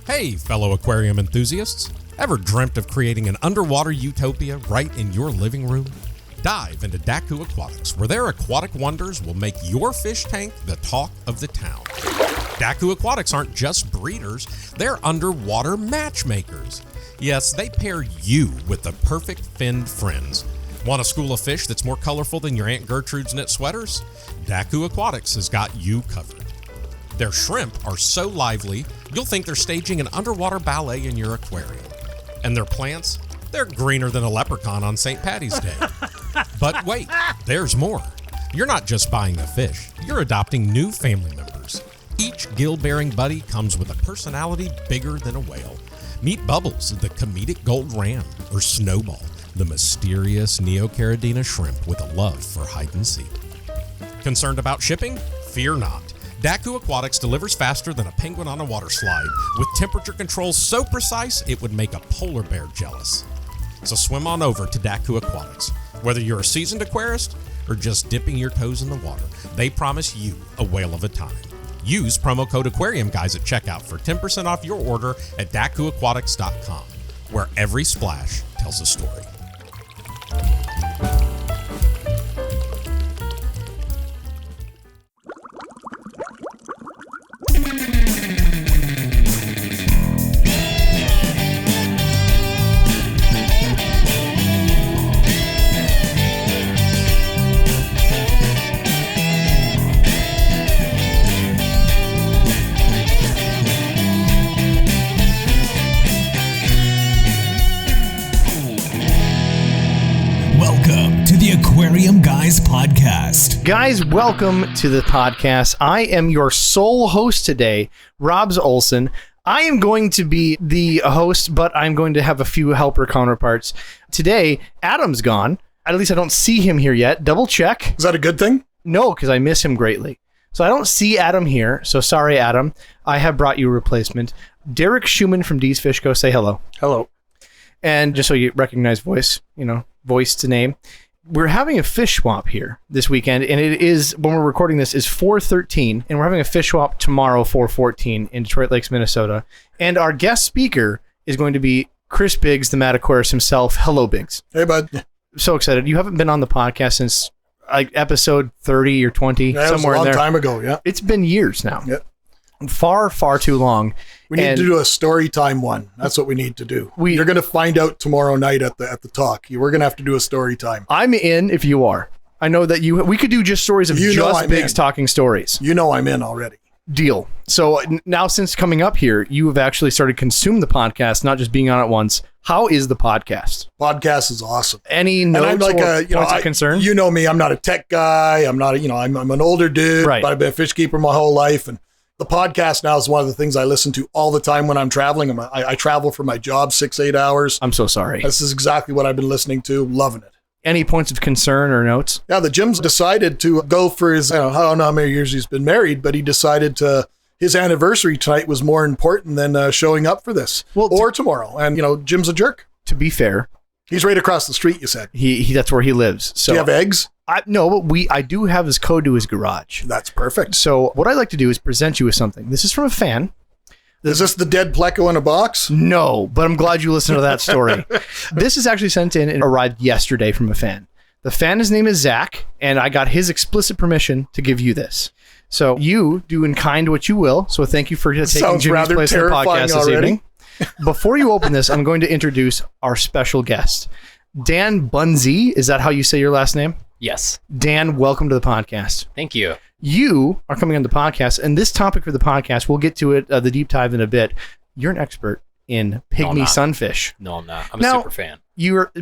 Hey, fellow aquarium enthusiasts. Ever dreamt of creating an underwater utopia right in your living room? Dive into Daku Aquatics, where their aquatic wonders will make your fish tank the talk of the town. Daku Aquatics aren't just breeders, they're underwater matchmakers. Yes, they pair you with the perfect finned friends. Want a school of fish that's more colorful than your Aunt Gertrude's knit sweaters? Daku Aquatics has got you covered. Their shrimp are so lively, you'll think they're staging an underwater ballet in your aquarium. And their plants? They're greener than a leprechaun on St. Patty's Day. But wait, there's more. You're not just buying the fish, you're adopting new family members. Each gill-bearing buddy comes with a personality bigger than a whale. Meet Bubbles, the comedic gold ram, or Snowball, the mysterious Neocaridina shrimp with a love for hide and seek. Concerned about shipping? Fear not. Daku Aquatics delivers faster than a penguin on a water slide, with temperature controls so precise it would make a polar bear jealous. So swim on over to Daku Aquatics. Whether you're a seasoned aquarist or just dipping your toes in the water, they promise you a whale of a time. Use promo code AquariumGuys at checkout for 10% off your order at DakuAquatics.com, where every splash tells a story. Aquarium Guys podcast. Guys, welcome to the podcast. I am your sole host today, Robs Olson. I am going to be the host, but I'm going to have a few helper counterparts. Today, Adam's gone. At least I don't see him here yet. Double check. Is that a good thing? No, because I miss him greatly. So I don't see Adam here. So sorry, Adam. I have brought you a replacement. Derek Schumann from D's Fish Co. Say hello. Hello. And just so you recognize voice, voice to name. We're having a fish swap here this weekend, and it is, when we're recording this, is 4/13, and we're having a fish swap tomorrow, 4/14, in Detroit Lakes, Minnesota. And our guest speaker is going to be Chris Biggs, the Mad Aquarist himself. Hello, Biggs. Hey, bud. So excited. You haven't been on the podcast since like episode 30 or 20, yeah, somewhere in there. It was a long time ago, yeah. It's been years now. Yeah. Far, far too long. We need to do a story time one. That's what we need to do. You're going to find out tomorrow night at the talk. We're going to have to do a story time. I'm in if you are. I know that we could do just stories of just Biggs talking stories. You know I'm in already. Deal. So now since coming up here, you have actually started consuming the podcast, not just being on it once. How is the podcast? Podcast is awesome. Any notes and I'm like points of concern? You know me. I'm not a tech guy. I'm not I'm an older dude, right. But I've been a fish keeper my whole life. And the podcast now is one of the things I listen to all the time when I'm traveling. I travel for my job 6-8 hours. I'm so sorry. This is exactly what I've been listening to. Loving it. Any points of concern or notes? Yeah, the Jim's decided to go for his, I don't know how many years he's been married, but he decided his anniversary tonight was more important than showing up for this or tomorrow. And, Jim's a jerk. To be fair. He's right across the street, you said. He that's where he lives. So do you have eggs? No, but I do have his code to his garage. That's perfect. So what I'd like to do is present you with something. This is from a fan. Is this the dead pleco in a box? No, but I'm glad you listened to that story. This is actually sent in and arrived yesterday from a fan. The fan, his name is Zach, and I got his explicit permission to give you this. So you do in kind what you will. So thank you for taking Jimmy's place in the podcast this evening. Before you open this, I'm going to introduce our special guest. Dan Bunzy. Is that how you say your last name? Yes. Dan, welcome to the podcast. Thank you. You are coming on the podcast, and this topic for the podcast, we'll get to it, the deep dive in a bit. You're an expert in Pygmy Sunfish. No, I'm not. I'm a super fan.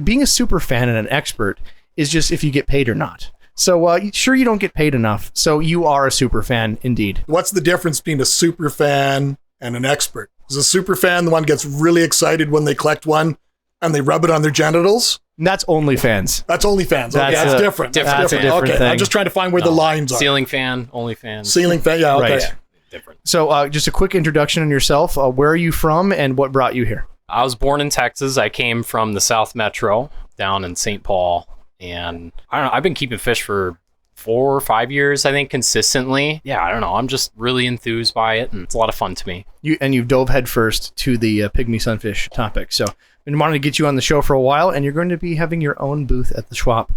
Being a super fan and an expert is just if you get paid or not. So sure, you don't get paid enough. So you are a super fan indeed. What's the difference between a super fan and an expert? Is a super fan the one gets really excited when they collect one and they rub it on their genitals? And that's OnlyFans. That's OnlyFans. Okay, that's different. That's a different thing. I'm just trying to find where the lines are. Ceiling fan, OnlyFans. Ceiling fan, yeah, okay. Right. Yeah, different. So just a quick introduction on yourself. Where are you from and what brought you here? I was born in Texas. I came from the South Metro down in St. Paul. And I don't know, I've been keeping fish for 4 or 5 years, I think, consistently. Yeah, I don't know. I'm just really enthused by it, and it's a lot of fun to me. You've dove headfirst to the Pygmy Sunfish topic. So I've been wanting to get you on the show for a while, and you're going to be having your own booth at the Schwab.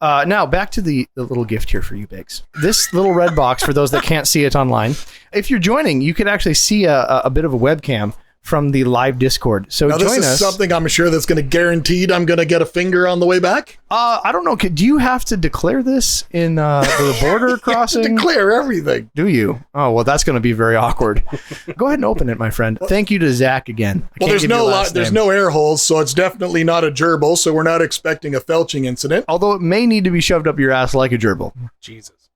Now, back to the little gift here for you, Biggs. This little red box, for those that can't see it online, if you're joining, you can actually see a bit of a webcam from the live Discord. So now, join this is us. something I'm sure that's going to guaranteed I'm going to get a finger on the way back. I don't know. Do you have to declare this in the border crossing? Declare everything. Do you? Oh, well, that's going to be very awkward. Go ahead and open it, my friend. Thank you to Zach again. Well, there's no air holes, so it's definitely not a gerbil, so we're not expecting a felching incident. Although it may need to be shoved up your ass like a gerbil. Jesus.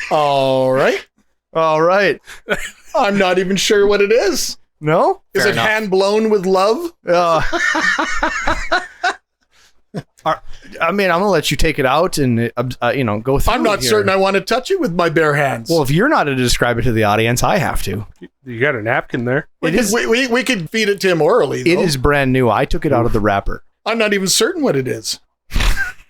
All right. All right. I'm not even sure what it is. No? Is Fair it enough. hand blown with love? I mean, I'm going to let you take it out and, go through I'm not it here. certain I want to touch it with my bare hands. Well, if you're not to describe it to the audience, I have to. You got a napkin there. we could feed it to him orally, It though. is brand new. I took it out of the wrapper. I'm not even certain what it is.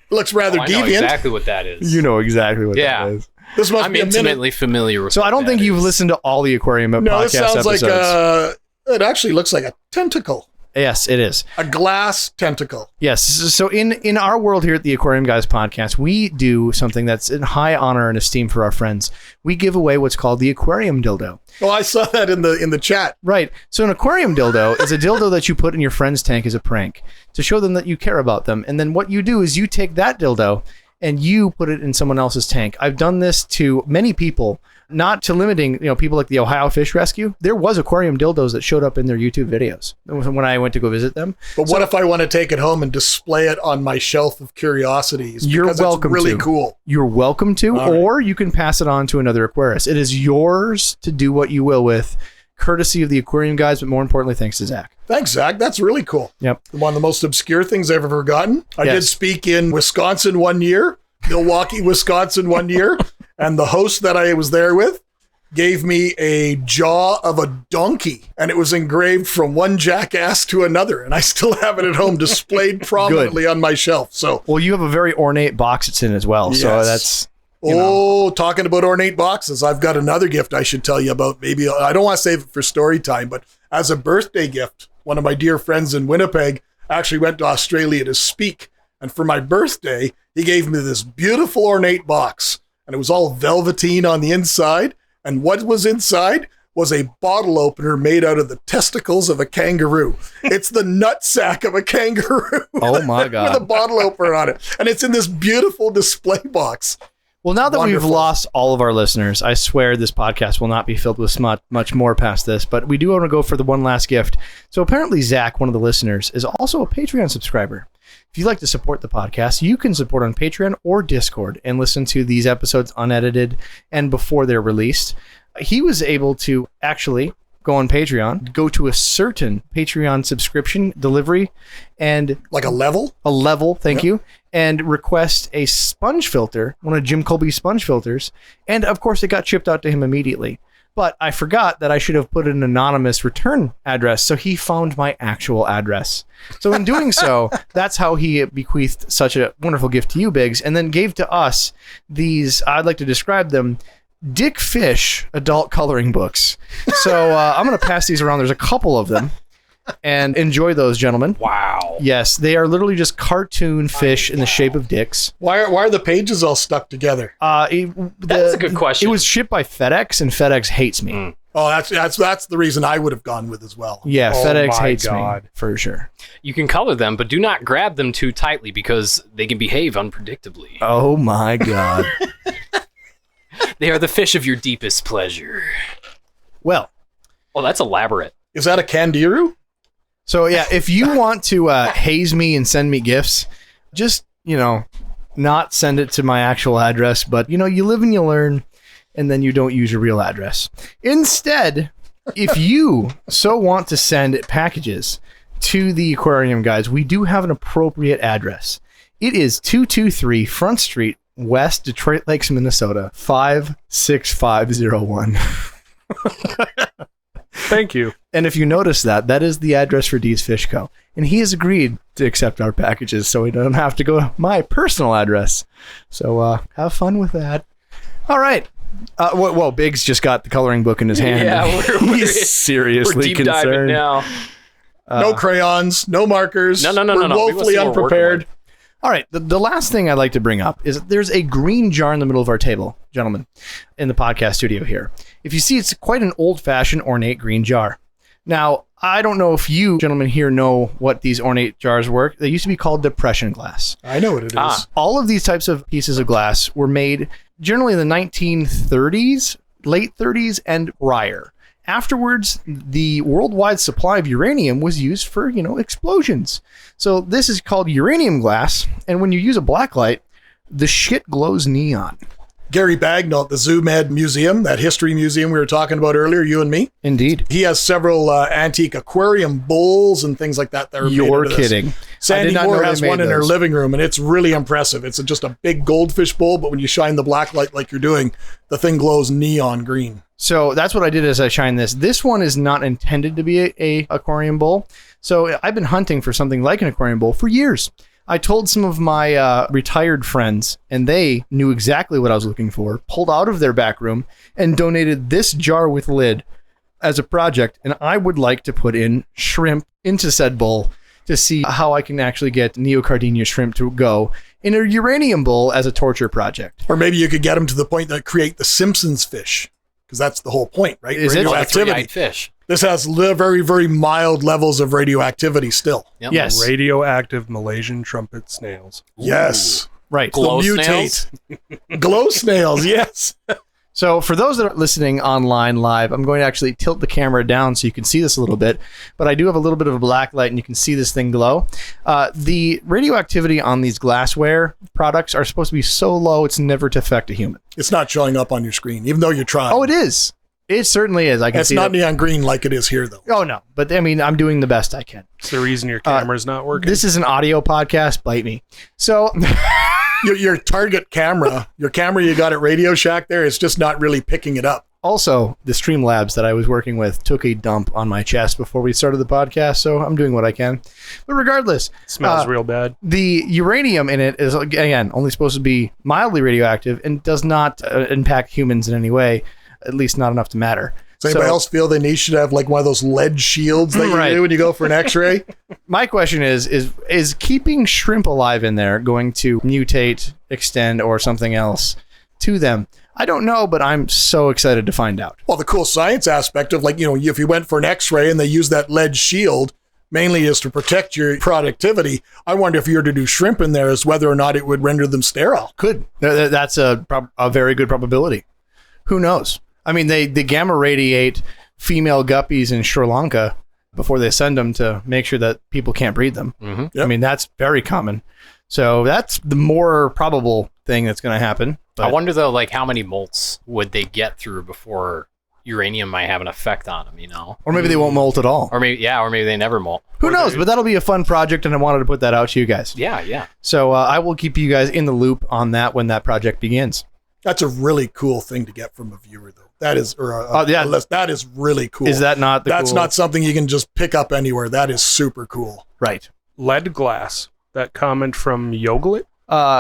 Looks rather I know deviant. exactly what that is. You know exactly what Yeah. that is. This must I'm be a minute. intimately familiar with So what I don't that think you've is. listened to all the Aquarium No, podcast this sounds episodes. like it actually looks like a tentacle. Yes, it is. A glass tentacle. Yes. So in our world here at the Aquarium Guys podcast, we do something that's in high honor and esteem for our friends. We give away what's called the aquarium dildo. Oh, I saw that in the chat. Right. So an aquarium dildo is a dildo that you put in your friend's tank as a prank to show them that you care about them. And then what you do is you take that dildo and you put it in someone else's tank. I've done this to many people, not to limiting, people like the Ohio Fish Rescue. There was aquarium dildos that showed up in their YouTube videos when I went to go visit them. But what if I want to take it home and display it on my shelf of curiosities? You're Because welcome it's really to. cool. You're welcome to, All right. or you can pass it on to another Aquarist. It is yours to do what you will with, courtesy of the Aquarium Guys, but more importantly, thanks to Zach. Thanks, Zach. That's really cool. Yep. One of the most obscure things I've ever gotten. I did Yes. speak in Wisconsin one year, Milwaukee, Wisconsin one year, and the host that I was there with gave me a jaw of a donkey, and it was engraved from one jackass to another, and I still have it at home displayed prominently on my shelf. So, Well, you have a very ornate box it's in as well. So Yes. that's... talking about ornate boxes, I've got another gift I should tell you about. Maybe I don't want to save it for story time, but as a birthday gift, one of my dear friends in Winnipeg actually went to Australia to speak, and for my birthday, he gave me this beautiful ornate box, and it was all velveteen on the inside. And what was inside was a bottle opener made out of the testicles of a kangaroo. It's the nutsack of a kangaroo. Oh my God. With a bottle opener on it. And it's in this beautiful display box. Well, now that Wonderful. we've lost all of our listeners, I swear this podcast will not be filled with much more past this, but we do want to go for the one last gift. So apparently Zach, one of the listeners, is also a Patreon subscriber. If you'd like to support the podcast, you can support on Patreon or Discord and listen to these episodes unedited and before they're released. He was able to actually go on Patreon, go to a certain Patreon subscription delivery and Like a level? thank you, and request a sponge filter, one of Jim Colby's sponge filters. And of course, it got shipped out to him immediately. But I forgot that I should have put an anonymous return address, so he found my actual address. So in doing so, that's how he bequeathed such a wonderful gift to you, Biggs, and then gave to us these, I'd like to describe them, Dick Fish adult coloring books. So I'm going to pass these around. There's a couple of them. And enjoy those, gentlemen. Wow. Yes, they are literally just cartoon fish in the shape of dicks. Why are the pages all stuck together? That's a good question. It was shipped by FedEx, and FedEx hates me. Oh, that's the reason I would have gone with as well. Yeah, Oh FedEx my hates God. me for sure. You can color them, but do not grab them too tightly because they can behave unpredictably. Oh my God. They are the fish of your deepest pleasure. Well, Oh, that's elaborate. Is that a kangaroo? so yeah, if you want to haze me and send me gifts, just, not send it to my actual address, but, you live and you learn, and then you don't use your real address. Instead, if you so want to send packages to the Aquarium Guys, we do have an appropriate address. It is 223 Front Street, West Detroit Lakes, Minnesota, 56501. Thank you. And if you notice that is the address for Dee's Fish Co. And he has agreed to accept our packages so we don't have to go to my personal address. So have fun with that. All right. Whoa, Biggs just got the coloring book in his hand. Yeah, He's seriously we're deep diving concerned. now. No crayons, no markers. No. We're We must woefully see what we're working unprepared. with. All right. The last thing I'd like to bring up is there's a green jar in the middle of our table, gentlemen, in the podcast studio here. If you see, it's quite an old-fashioned ornate green jar. Now, I don't know if you gentlemen here know what these ornate jars work. They used to be called depression glass. I know what it is. All of these types of pieces of glass were made generally in the 1930s, late 30s, and prior. Afterwards, the worldwide supply of uranium was used for, explosions. So this is called uranium glass, and when you use a blacklight, the shit glows neon. Gary Bagnall at the ZooMed Museum, that history museum we were talking about earlier, you and me. Indeed. He has several antique aquarium bowls and things like that. That are made You're out of this. kidding. Sandy I did not Moore know has they one made in her those. living room, and it's really impressive. It's just a big goldfish bowl, but when you shine the black light like you're doing, the thing glows neon green. So that's what I did as I shined this. This one is not intended to be a aquarium bowl. So I've been hunting for something like an aquarium bowl for years. I told some of my retired friends, and they knew exactly what I was looking for, pulled out of their back room, and donated this jar with lid as a project. And I would like to put in shrimp into said bowl to see how I can actually get neocardinia shrimp to go in a uranium bowl as a torture project. Or maybe you could get them to the point that create the Simpsons fish, because that's the whole point, right? Is it? Radioactivity. Three-eyed fish. This has very, very mild levels of radioactivity still. Yep. Yes. Radioactive Malaysian trumpet snails. Yes. Right. Glow They'll snails? mutate. Glow snails, yes. So for those that are listening online live, I'm going to actually tilt the camera down so you can see this a little bit, but I do have a little bit of a black light and you can see this thing glow. The radioactivity on these glassware products are supposed to be so low it's never to affect a human. It's not showing up on your screen, even though you're trying. Oh, it is. It certainly is. I can It's see not that. neon green like it is here, though. Oh, no. But I mean, I'm doing the best I can. It's the reason your camera's not working. This is an audio podcast. Bite me. So Your target camera, your camera you got at Radio Shack there, is just not really picking it up. also, the Streamlabs that I was working with took a dump on my chest before we started the podcast, so I'm doing what I can. But regardless, Smells real bad. the uranium in it is, again, only supposed to be mildly radioactive and does not impact humans in any way, at least not enough to matter. Does anybody else feel they should have like one of those lead shields that you Right. do when you go for an x-ray? My question is keeping shrimp alive in there going to mutate, extend, or something else to them? I don't know, but I'm so excited to find out. Well, the cool science aspect of, like, if you went for an x-ray and they use that lead shield, mainly is to protect your productivity. I wonder if you were to do shrimp in there, is whether or not it would render them sterile. Could. That's a very good probability. Who knows? I mean, they gamma radiate female guppies in Sri Lanka before they send them to make sure that people can't breed them. Mm-hmm. Yep. I mean, that's very common. So that's the more probable thing that's going to happen. I wonder, though, like, how many molts would they get through before uranium might have an effect on them, Or maybe they won't molt at all. Or maybe they never molt. Who Or knows? they- But that'll be a fun project, and I wanted to put that out to you guys. Yeah. So I will keep you guys in the loop on that when that project begins. That's a really cool thing to get from a viewer, though. That is, that is really cool. Is that not the That's cool- not something you can just pick up anywhere. That is super cool. Right. Lead glass. That comment from Yoglet.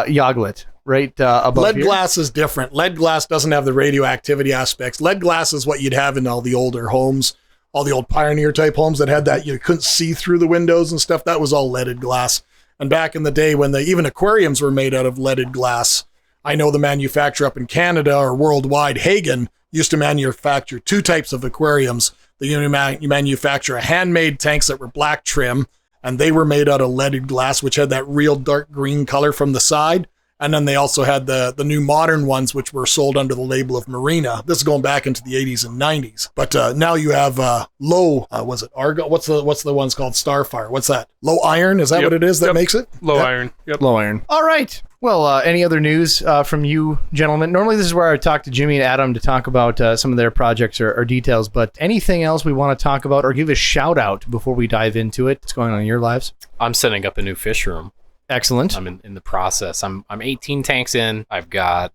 Yoglet, right above Lead here. glass is different. Lead glass doesn't have the radioactivity aspects. Lead glass is what you'd have in all the older homes, all the old Pioneer type homes that had that you couldn't see through the windows and stuff. That was all leaded glass. And back in the day when even aquariums were made out of leaded glass, I know the manufacturer up in Canada or worldwide, Hagen, used to manufacture two types of aquariums. You manufacture handmade tanks that were black trim, and they were made out of leaded glass, which had that real dark green color from the side. And then they also had the new modern ones, which were sold under the label of Marina. This is going back into the 80s and 90s. But now you have low, was it Argo? What's the ones called Starfire? What's that? Low iron? Is that Yep. what it is that Yep. makes it? Low Yep. iron. Yep. Low iron. All right. Well, any other news from you, gentlemen? Normally, this is where I talk to Jimmy and Adam to talk about some of their projects or details, but anything else we want to talk about or give a shout out before we dive into it? What's going on in your lives? I'm setting up a new fish room. Excellent. I'm in the process. I'm 18 tanks in. I've got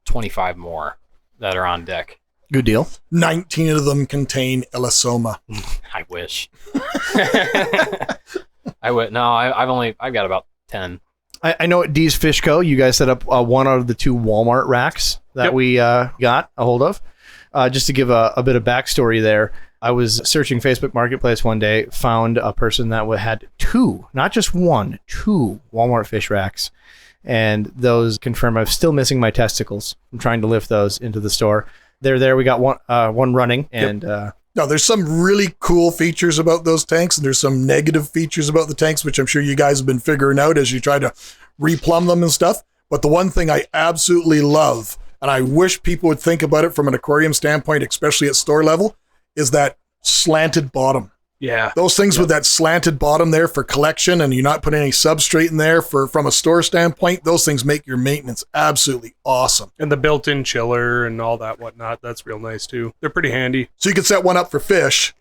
25 more that are on deck. Good deal. 19 of them contain elosoma. I wish. I would. No, I've got about 10. I know at D's Fish Co. you guys set up one out of the 2 Walmart racks that we got a hold of. Just to give a bit of backstory there, I was searching Facebook Marketplace one day, found a person that had 2, not just 1, 2 Walmart fish racks. And those confirm I'm still missing my testicles. I'm trying to lift those into the store. They're there. We got one running. And now, there's some really cool features about those tanks, and there's some negative features about the tanks, which I'm sure you guys have been figuring out as you try to replumb them and stuff. But the one thing I absolutely love, and I wish people would think about it from an aquarium standpoint, especially at store level, is that slanted bottom. Yeah. Those things with that slanted bottom there for collection, and you're not putting any substrate in there from a store standpoint, those things make your maintenance absolutely awesome. And the built-in chiller and all that whatnot, that's real nice too. They're pretty handy. So you can set one up for fish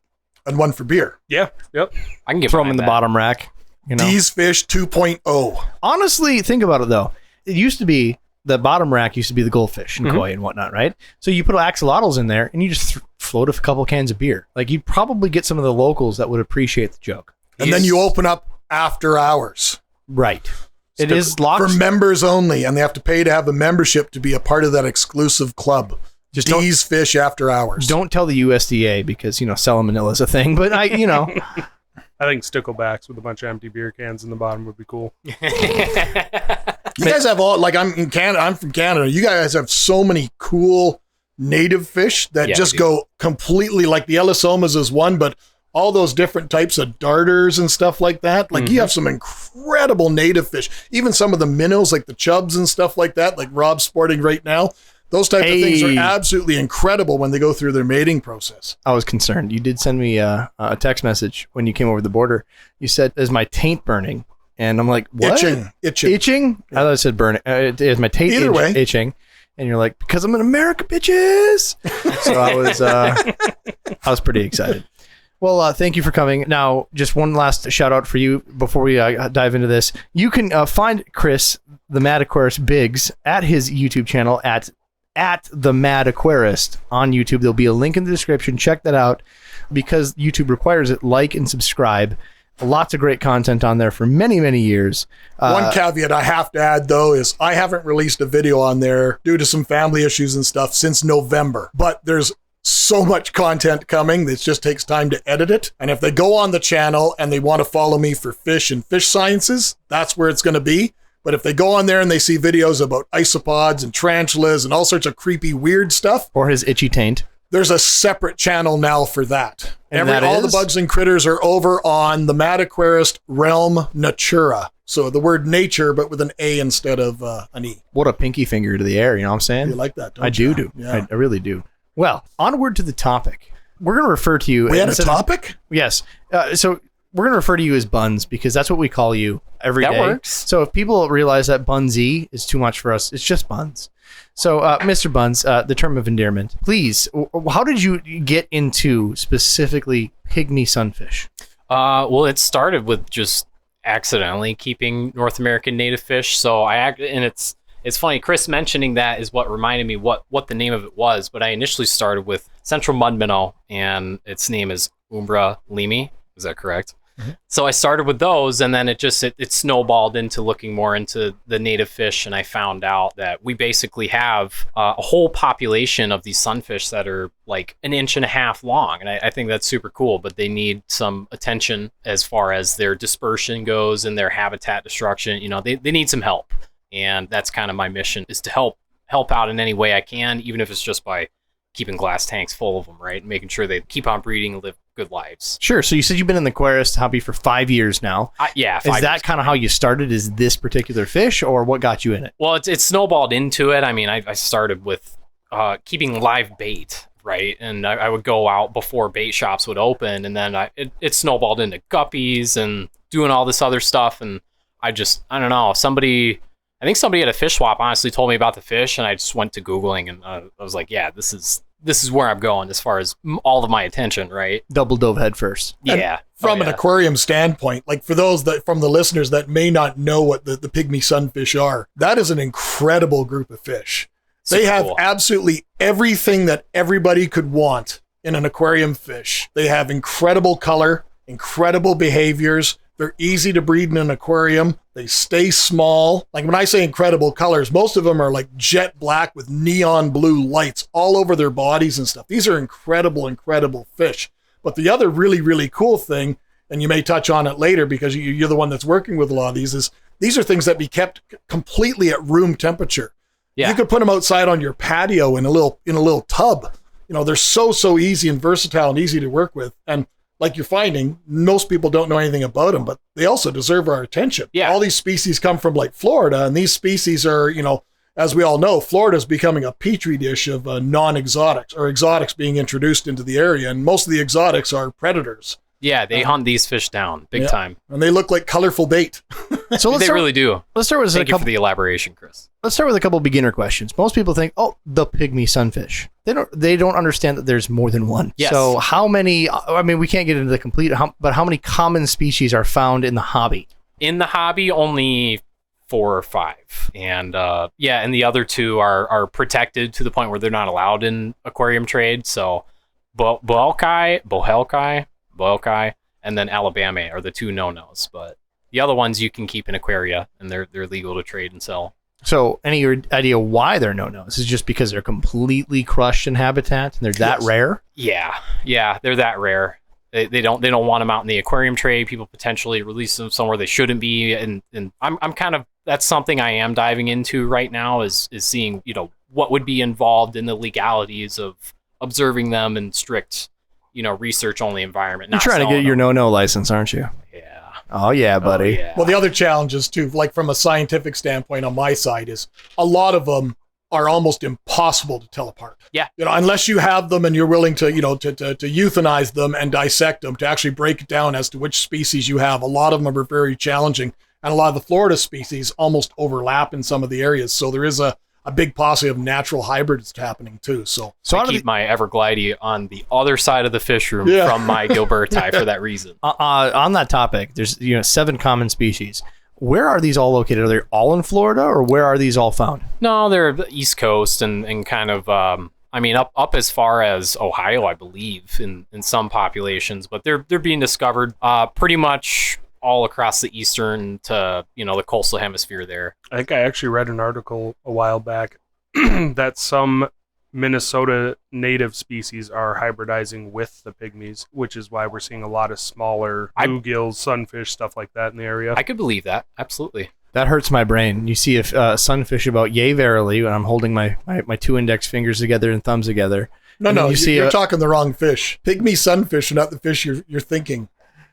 and one for beer. Yeah. Yep. I can get throw them in the that. bottom rack. You know? D's Fish 2.0. Honestly, think about it though. It used to be the bottom rack used to be the goldfish and koi and whatnot, right? So you put axolotls in there and you just float a couple cans of beer. Like you'd probably get some of the locals that would appreciate the joke. And then you open up after hours. Right. It is locked for members only, and they have to pay to have a membership to be a part of that exclusive club. Just D's Fish After Hours. Don't tell the USDA because, salmonella is a thing, but I think sticklebacks with a bunch of empty beer cans in the bottom would be cool. You guys have I'm in Canada. I'm from Canada. You guys have so many cool native fish that just go completely, like the elosomas is one, but all those different types of darters and stuff like that. Like you have some incredible native fish. Even some of the minnows, like the chubs and stuff like that, like Rob's sporting right now. Those types of things are absolutely incredible when they go through their mating process. I was concerned. You did send me a text message when you came over the border. You said, "Is my taint burning?" And I'm like, "What? Itching? I thought it said burning. Is my taint itching?" And you're like, "Because I'm in America, bitches." So I was pretty excited. Well, thank you for coming. Now, just one last shout out for you before we dive into this. You can find Chris, the Mad Aquarist Biggs, at his YouTube channel at the Mad Aquarist on YouTube. There'll be a link in the description. Check that out because YouTube requires it. Like and subscribe. Lots of great content on there for many, many years. One caveat I have to add, though, is I haven't released a video on there due to some family issues and stuff since November. But there's so much content coming that it just takes time to edit it. And if they go on the channel and they want to follow me for fish and fish sciences, that's where it's going to be. But if they go on there and they see videos about isopods and tarantulas and all sorts of creepy, weird stuff. Or his itchy taint. There's a separate channel now for that. And all the bugs and critters are over on the Mad Aquarist Realm Natura. So the word nature, but with an A instead of an E. What a pinky finger to the air, you know what I'm saying? You like that, don't I you? do. Yeah. I really do. Well, onward to the topic. We're going to refer to you. We had a topic? Yes. So we're going to refer to you as Buns because that's what we call you every day. That works. So if people realize that Bunsy is too much for us, it's just Buns. So, Mr. Buns, the term of endearment, please, how did you get into specifically pygmy sunfish? Well, it started with just accidentally keeping North American native fish. So it's funny, Chris mentioning that is what reminded me what the name of it was. But I initially started with central mud minnow, and its name is Umbra limi. Is that correct? Mm-hmm. So I started with those, and then it snowballed into looking more into the native fish, and I found out that we basically have a whole population of these sunfish that are like 1.5 inches long, and I think that's super cool, but they need some attention as far as their dispersion goes and their habitat destruction. They need some help, and that's kind of my mission, is to help out in any way I can, even if it's just by keeping glass tanks full of them, right? And making sure they keep on breeding and live good lives. Sure. So you said you've been in the aquarist hobby for 5 years now. Yeah. Is that kind of how you started? Is this particular fish, or what got you in it? Well, it snowballed into it. I mean, I started with keeping live bait, right? And I would go out before bait shops would open, and then it snowballed into guppies and doing all this other stuff. And I don't know, I think somebody at a fish swap honestly told me about the fish, and I just went to Googling, and I was like, yeah, this is where I'm going as far as all of my attention, right? Double dove head first. Yeah. From an aquarium standpoint, like for those from the listeners that may not know what the pygmy sunfish are, that is an incredible group of fish. They Super have cool. absolutely everything that everybody could want in an aquarium fish. They have incredible color, incredible behaviors. They're easy to breed in an aquarium. They stay small. Like when I say incredible colors, most of them are like jet black with neon blue lights all over their bodies and stuff. These are incredible, incredible fish. But the other really, really cool thing, and you may touch on it later because you're the one that's working with a lot of these, is these are things that be kept completely at room temperature. Yeah. You could put them outside on your patio in a little tub. You know, they're so easy and versatile and easy to work with. And like you're finding, most people don't know anything about them, but they also deserve our attention. Yeah. All these species come from like Florida, and these species are, you know, as we all know, Florida's becoming a petri dish of non-exotics or exotics being introduced into the area. And most of the exotics are predators. Yeah, they hunt these fish down big time. And they look like colorful bait. So They really do. let's start with Thank you for the elaboration, Chris. Let's start with a couple beginner questions. Most people think, oh, the pygmy sunfish. They don't understand that there's more than one. Yes. So how many, I mean, we can't get into the complete, but how many common species are found in the hobby? In the hobby, only 4 or 5. And and the other 2 are protected to the point where they're not allowed in aquarium trade. So Bohelkai, and then Alabama are the 2 no-nos. But the other ones you can keep in aquaria, and they're legal to trade and sell. So any idea why they're no-nos? Is it just because they're completely crushed in habitat and they're that rare? Yeah, they're that rare. They don't want them out in the aquarium trade. People potentially release them somewhere they shouldn't be, and I'm kind of, that's something I am diving into right now is seeing, you know, what would be involved in the legalities of observing them in strict, you know, research only environment. You're trying to get your no-no license, aren't you? Yeah. Oh yeah, buddy. Yeah. Well, the other challenges too, like from a scientific standpoint on my side, is a lot of them are almost impossible to tell apart. Yeah. You know, unless you have them and you're willing to, you know, to euthanize them and dissect them to actually break it down as to which species you have. A lot of them are very challenging. And a lot of the Florida species almost overlap in some of the areas. So there is a big posse of natural hybrids happening too. So I keep my Everglide on the other side of the fish room from my Gilberti for that reason. On that topic, there's 7 common species. Where are these all located? Are they all in Florida, or where are these all found? No, they're the East Coast and kind of, I mean, up as far as Ohio, I believe, in some populations, but they're being discovered pretty much all across the eastern to, you know, the coastal hemisphere there. I think I actually read an article a while back that some Minnesota native species are hybridizing with the pygmies, which is why we're seeing a lot of smaller bluegills, sunfish, stuff like that in the area. I could believe that. Absolutely. That hurts my brain. You see a sunfish about yay verily when I'm holding my 2 index fingers together and thumbs together. no, you're talking the wrong fish. Pygmy sunfish are not the fish you're thinking.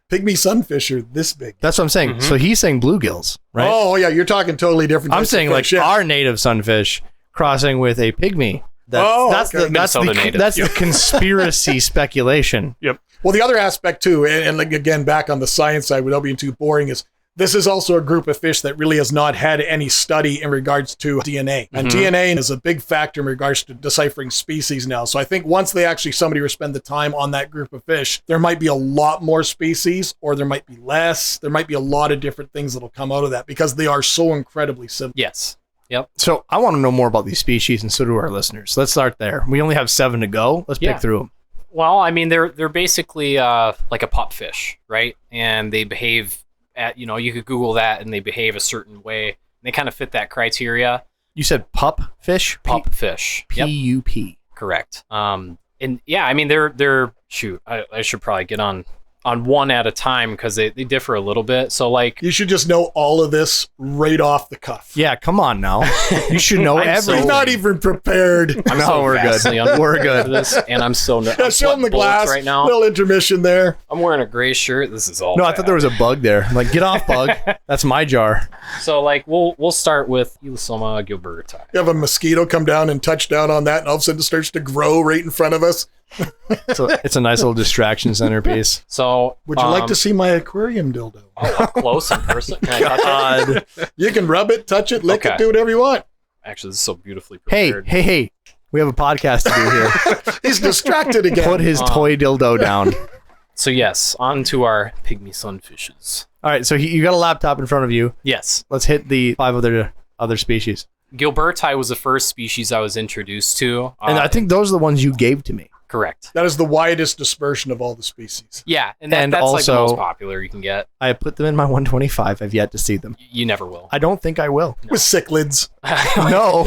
Pygmy sunfish are this big. That's what I'm saying. So he's saying bluegills, right? Oh yeah, you're talking totally different. I'm types of saying like fish, yeah. our native sunfish crossing with a pygmy. That's okay. the conspiracy speculation. Yep. Well, the other aspect too, and like, again, back on the science side without being too boring, is this is also a group of fish that really has not had any study in regards to DNA. And DNA is a big factor in regards to deciphering species now. So I think once somebody will spend the time on that group of fish, there might be a lot more species, or there might be less. There might be a lot of different things that'll come out of that because they are so incredibly simple. Yes. Yep. So I want to know more about these species, and so do our listeners. Let's start there. We only have 7 to go. Let's pick through them. Well, I mean, they're basically like a pupfish, right? And they behave at, you know, you could Google that, and they behave a certain way. They kind of fit that criteria. You said pup fish? Pupfish. Yep. P-U-P. Correct. And yeah, I mean, they're shoot. I should probably get on one at a time because they differ a little bit. So like, You should just know all of this right off the cuff. Yeah, come on now. You should know everything. He's not even prepared. I'm No, so we're good. vastly We're unprepared good. for this, and I'm so Yeah, show him the glass right now. Little intermission there. I'm wearing a gray shirt. This is all. No, I bad. thought there was a bug there. I'm like, get off, bug. That's my jar. So like, we'll start with Elasoma gilberti. You have a mosquito come down and touch down on that, and all of a sudden it starts to grow right in front of us. So it's a nice little distraction centerpiece. So Would you like to see my aquarium dildo? up close in person? Can I touch it? You can rub it, touch it, lick Okay. it, do whatever you want. Actually, this is so beautifully Hey, prepared. hey. We have a podcast to do here. He's distracted again. Put his toy dildo down. So yes, on to our pygmy sunfishes. All right, so you got a laptop in front of you. Yes. Let's hit the 5 other species. Gilberti was the first species I was introduced to. And I think those are the ones you gave to me. Correct. That is the widest dispersion of all the species. Yeah, and that's also, like the most popular you can get. I put them in my 125. I've yet to see them. You never will. I don't think I will. With cichlids. No.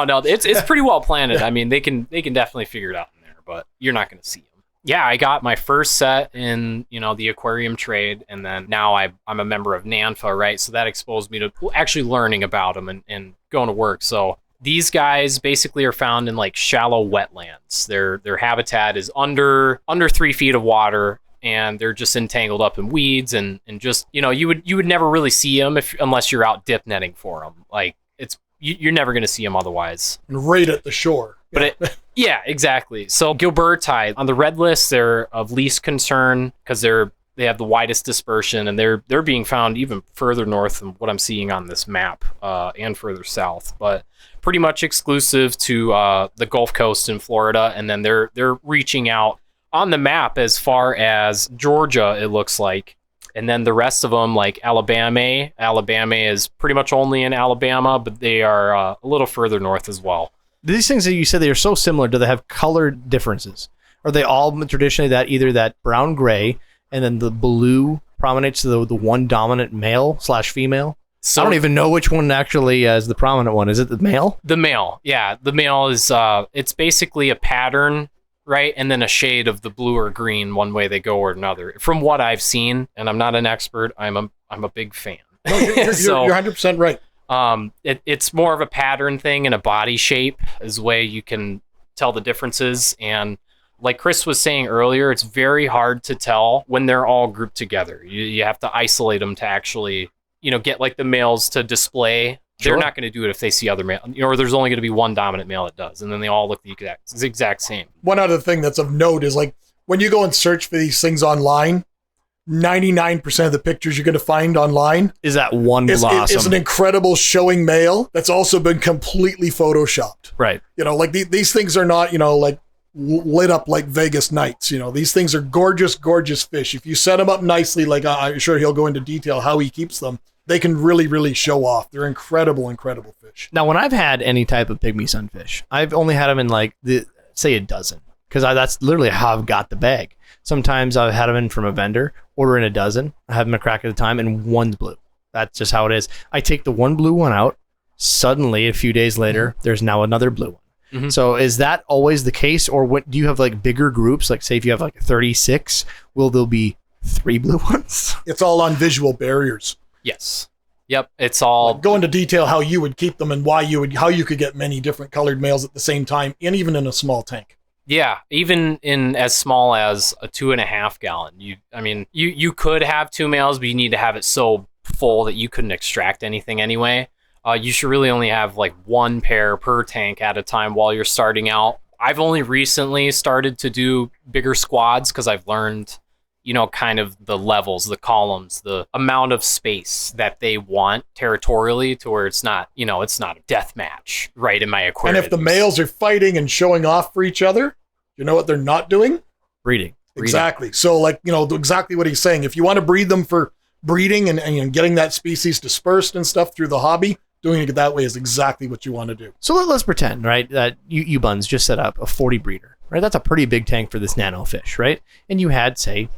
No. It's pretty well planted. I mean, they can definitely figure it out in there, but you're not going to see them. Yeah, I got my first set in, the aquarium trade, and then now I'm a member of NANFA, right? So that exposed me to actually learning about them and going to work. So these guys basically are found in like shallow wetlands. Their habitat is under 3 feet of water, and they're just entangled up in weeds and just you would never really see them unless you're out dip netting for them. Like you're never going to see them otherwise. Right at the shore. But yeah, exactly. So Gilberti on the red list, they're of least concern because they have the widest dispersion, and they're being found even further north than what I'm seeing on this map, and further south. But pretty much exclusive to the Gulf Coast in Florida, and then they're reaching out on the map as far as Georgia, it looks like. And then the rest of them, like Alabama is pretty much only in Alabama, but they are a little further north as well. These things that you said, they are so similar. Do they have color differences? Are they all traditionally either that brown-gray, and then the blue prominates to the one dominant male/female? So I don't even know which one actually is the prominent one. Is it the male? The male, yeah. The male is, it's basically a pattern, right? And then a shade of the blue or green, one way they go or another. From what I've seen, and I'm not an expert, I'm a big fan. No, you're 100% right. It's more of a pattern thing and a body shape is the way you can tell the differences. And like Chris was saying earlier, it's very hard to tell when they're all grouped together. You have to isolate them to actually, get like the males to display. Sure. They're not going to do it if they see other male, or there's only going to be one dominant male that does, and then they all look the exact same. One other thing that's of note is like when you go and search for these things online, 99% of the pictures you're going to find online is that one blossom. Is an incredible showing male that's also been completely photoshopped. Right. Like these things are not, like lit up like Vegas nights. These things are gorgeous, gorgeous fish. If you set them up nicely, like I'm sure he'll go into detail how he keeps them, they can really, really show off. They're incredible, incredible fish. Now, when I've had any type of pygmy sunfish, I've only had them in say a dozen, because that's literally how I've got the bag. Sometimes I've had them in from a vendor, ordering a dozen. I have them a crack at a time, and one's blue. That's just how it is. I take the one blue one out. Suddenly, a few days later, there's now another blue one. Mm-hmm. So is that always the case, or do you have like bigger groups? Like say if you have like 36, will there be 3 blue ones? It's all on visual barriers. Yes. Yep. It's all go into detail how you would keep them and how you could get many different colored males at the same time, and even in a small tank. Yeah, even in as small as a 2.5 gallon. You could have 2 males, but you need to have it so full that you couldn't extract anything anyway. You should really only have like 1 pair per tank at a time while you're starting out. I've only recently started to do bigger squads because I've learned, kind of the levels, the columns, the amount of space that they want territorially to where it's not, it's not a death match right in my aquarium. And if the males are fighting and showing off for each other, you know what they're not doing? Breeding. Exactly. So exactly what he's saying. If you want to breed them for breeding and getting that species dispersed and stuff through the hobby, doing it that way is exactly what you want to do. So let's pretend, right, that you Buns just set up a 40 breeder, right? That's a pretty big tank for this nano fish, right? And you had, say,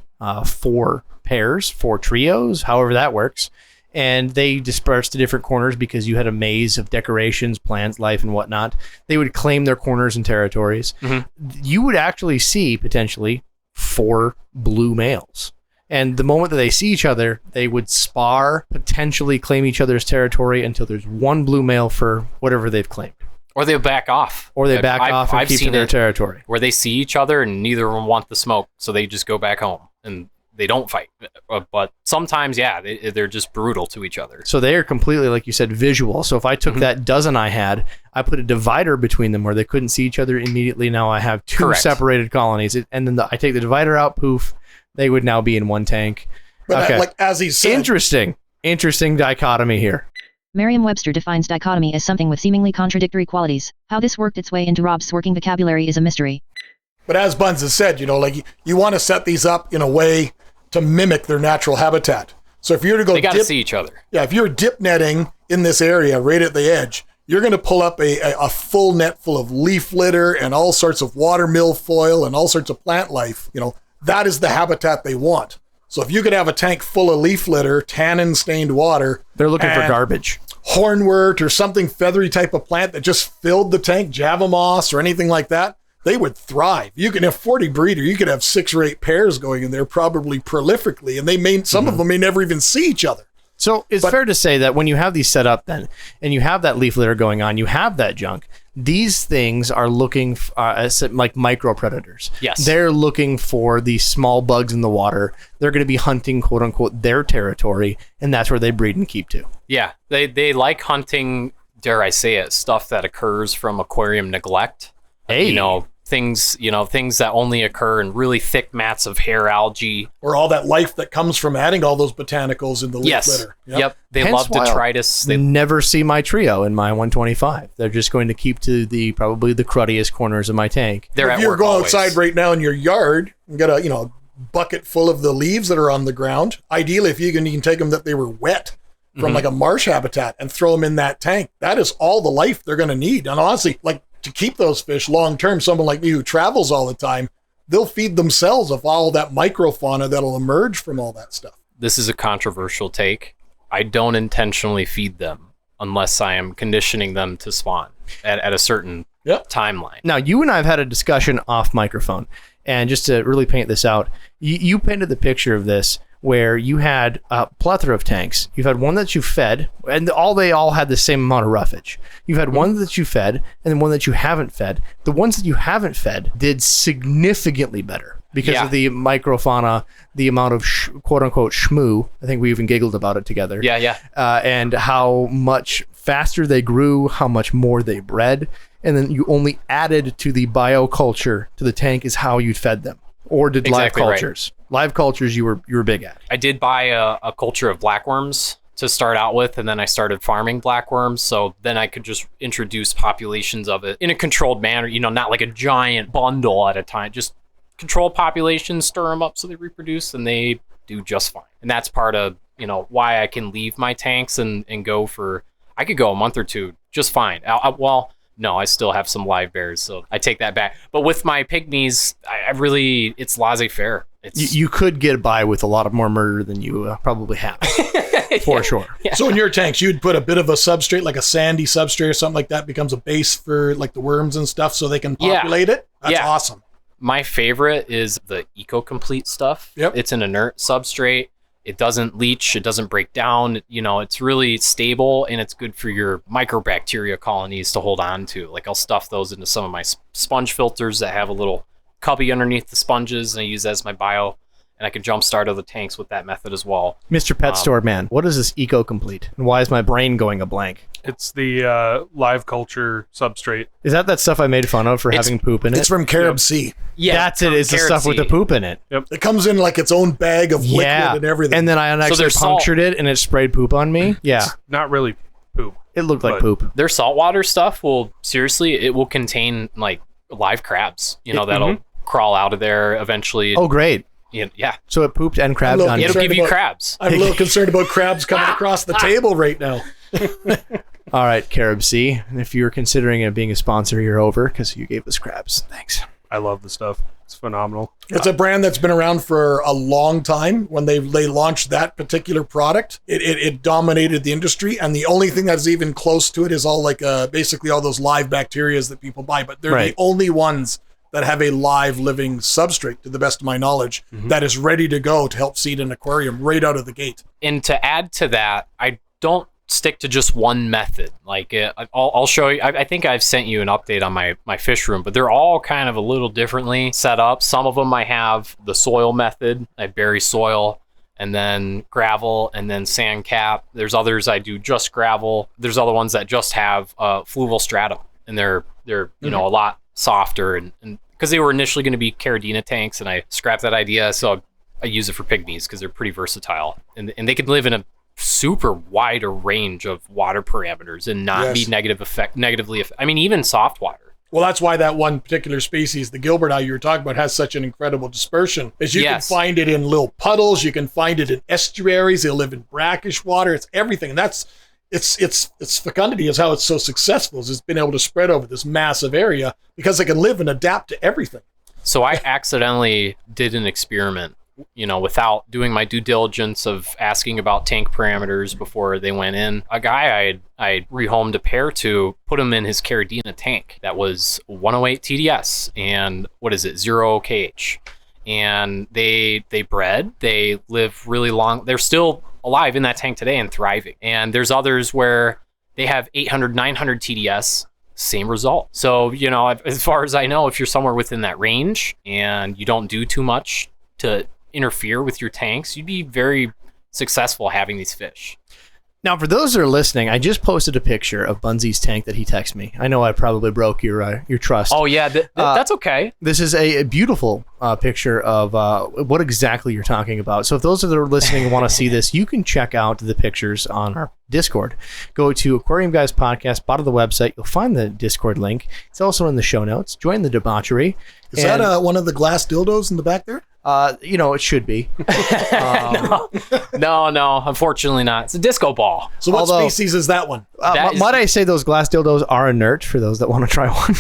4 pairs, 4 trios, however that works. And they dispersed to different corners because you had a maze of decorations, plants, life, and whatnot. They would claim their corners and territories. Mm-hmm. You would actually see, potentially, 4 blue males. And the moment that they see each other, they would spar, potentially claim each other's territory until there's 1 blue male for whatever they've claimed. Or they back off. And keep to their territory. Where they see each other and neither of them want the smoke, so they just go back home. And they don't fight. But sometimes, they're just brutal to each other. So they are completely, like you said, visual. So if I took that dozen I had, I put a divider between them where they couldn't see each other immediately. Now I have 2 Correct. Separated colonies. And then I take the divider out, poof, they would now be in one tank. But okay. As he said... Interesting dichotomy here. Merriam-Webster defines dichotomy as something with seemingly contradictory qualities. How this worked its way into Rob's working vocabulary is a mystery. But as Buns has said, you want to set these up in a way to mimic their natural habitat. So if you're to go they got to see each other. Yeah, if you're dip netting in this area right at the edge, you're going to pull up a full net full of leaf litter and all sorts of water milfoil and all sorts of plant life. That is the habitat they want. So if you could have a tank full of leaf litter, tannin stained water, They're looking for garbage. hornwort or something feathery type of plant that just filled the tank, Java moss or anything like that, they would thrive. You can have 40 breeder, you could have 6 or 8 pairs going in there probably prolifically, and some of them may never even see each other. So it's fair to say that when you have these set up then, and you have that leaf litter going on, you have that junk, these things are looking like micro predators. Yes. They're looking for these small bugs in the water. They're going to be hunting, quote unquote, their territory, and that's where they breed and keep to. Yeah, they like hunting, dare I say it, stuff that occurs from aquarium neglect. Hey. Things that only occur in really thick mats of hair algae. Or all that life that comes from adding all those botanicals in the leaf litter. Yep. They Hence love why detritus. They never see my trio in my 125. They're just going to keep to probably the cruddiest corners of my tank. They're If at you're work going always. outside right now in your yard and get a bucket full of the leaves that are on the ground, ideally if you can take them that they were wet from like a marsh habitat and throw them in that tank. That is all the life they're going to need. And honestly, to keep those fish long term, someone like me who travels all the time, they'll feed themselves of all that microfauna that'll emerge from all that stuff. This is a controversial take. I don't intentionally feed them unless I am conditioning them to spawn at a certain timeline. Now, you and I have had a discussion off microphone, and just to really paint this out, you painted the picture of this where you had a plethora of tanks. You've had one that you fed, and they all had the same amount of roughage. You've had one that you fed, and then one that you haven't fed. The ones that you haven't fed did significantly better because of the microfauna, the amount of quote-unquote shmoo. I think we even giggled about it together. Yeah. And how much faster they grew, how much more they bred. And then you only added to the bioculture to the tank is how you fed them. Or did Exactly live right. cultures? Live cultures you were big at. I did buy a culture of blackworms to start out with, and then I started farming blackworms, so then I could just introduce populations of it in a controlled manner, not like a giant bundle at a time, just control populations, stir them up so they reproduce, and they do just fine. And that's part of, why I can leave my tanks and go I could go a month or two just fine. No, I still have some live bears, so I take that back. But with my pygmies, it's laissez-faire. You could get by with a lot of more murder than you probably have, for sure. Yeah. So in your tanks, you'd put a bit of a substrate, like a sandy substrate or something like that, becomes a base for like the worms and stuff so they can populate it? That's awesome. My favorite is the EcoComplete stuff. Yep. It's an inert substrate. It doesn't leach. It doesn't break down. It's really stable, and it's good for your microbacteria colonies to hold on to. Like I'll stuff those into some of my sponge filters that have a little cubby underneath the sponges, and I use that as my bio. And I can jumpstart other tanks with that method as well. Mr. Pet Store Man, what is this EcoComplete? And why is my brain going a blank? It's the live culture substrate. Is that stuff I made fun of for having poop in it? It's from Carib Sea. Yeah, That's it. It's the stuff with the poop in it. It comes in like its own bag of liquid and everything. And then I actually there's salt. punctured it and it sprayed poop on me. Yeah. It's not really poop. It looked like But- poop. Their saltwater stuff will contain like live crabs, that'll crawl out of there eventually. Oh, great. Yeah. So it pooped and crabbed Look, on you. It'll Concerned give you about- crabs. I'm a little concerned about crabs coming across the table right now. All right, Carib Sea. And if you're considering it being a sponsor, you're over because you gave us crabs. Thanks. I love the stuff. It's phenomenal. It's a brand that's been around for a long time. When they launched that particular product, it dominated the industry. And the only thing that's even close to it is all like basically all those live bacterias that people buy. But they're the only ones that have a live living substrate, to the best of my knowledge, that is ready to go to help seed an aquarium right out of the gate. And to add to that, I don't stick to just one method. Like I'll show you. I think I've sent you an update on my fish room, but they're all kind of a little differently set up. Some of them I have the soil method. I bury soil and then gravel and then sand cap. There's others I do just gravel. There's other ones that just have fluval stratum, and they're a lot softer and because they were initially going to be Caridina tanks, and I scrapped that idea, so I use it for pygmies because they're pretty versatile and they can live in a super wider range of water parameters and not be negatively affected. I mean, even soft water. Well, that's why that one particular species, the Gilbert eye you were talking about, has such an incredible dispersion. Is you can find it in little puddles, you can find it in estuaries, they'll live in brackish water, it's everything. And that's its fecundity is how it's so successful, is it's been able to spread over this massive area because it can live and adapt to everything. So I accidentally did an experiment, without doing my due diligence of asking about tank parameters before they went in. A guy I rehomed a pair to, put him in his Caradina tank that was 108 TDS and 0 KH. And they bred, they live really long. They're still alive in that tank today and thriving. And there's others where they have 800, 900 TDS, same result. So, as far as I know, if you're somewhere within that range and you don't do too much to interfere with your tanks, you'd be very successful having these fish. Now, for those that are listening, I just posted a picture of Bunsy's tank that he texted me. I know I probably broke your trust. Oh, yeah, that's okay. This is a beautiful picture of what exactly you're talking about. So if those that are listening want to see this, you can check out the pictures on our Discord. Go to Aquarium Guys Podcast, bottom of the website. You'll find the Discord link. It's also in the show notes. Join the debauchery. Is that one of the glass dildos in the back there? It should be. No, unfortunately not. It's a disco ball. So what species is that one? Might I say those glass dildos are inert for those that want to try one?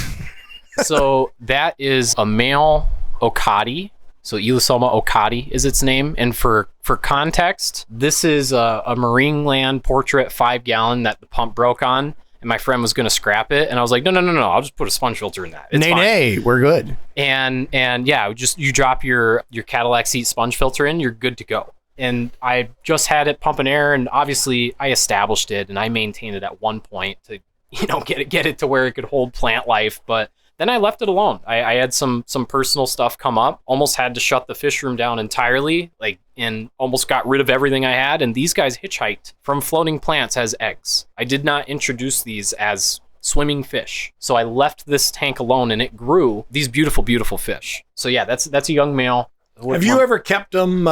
So that is a male Okati. So Elasoma Okati is its name. And for context, this is a Marine Land Portrait 5-gallon that the pump broke on. And my friend was going to scrap it. And I was like, no, I'll just put a sponge filter in that. It's fine. We're good. And yeah, just you drop your Cadillac seat sponge filter in, you're good to go. And I just had it pumping air, and obviously I established it and I maintained it at one point to, get it to where it could hold plant life. But then I left it alone. I had some personal stuff come up, almost had to shut the fish room down entirely, and almost got rid of everything I had. And these guys hitchhiked from floating plants as eggs. I did not introduce these as swimming fish. So I left this tank alone and it grew these beautiful, beautiful fish. So yeah, that's a young male. Have you ever kept them?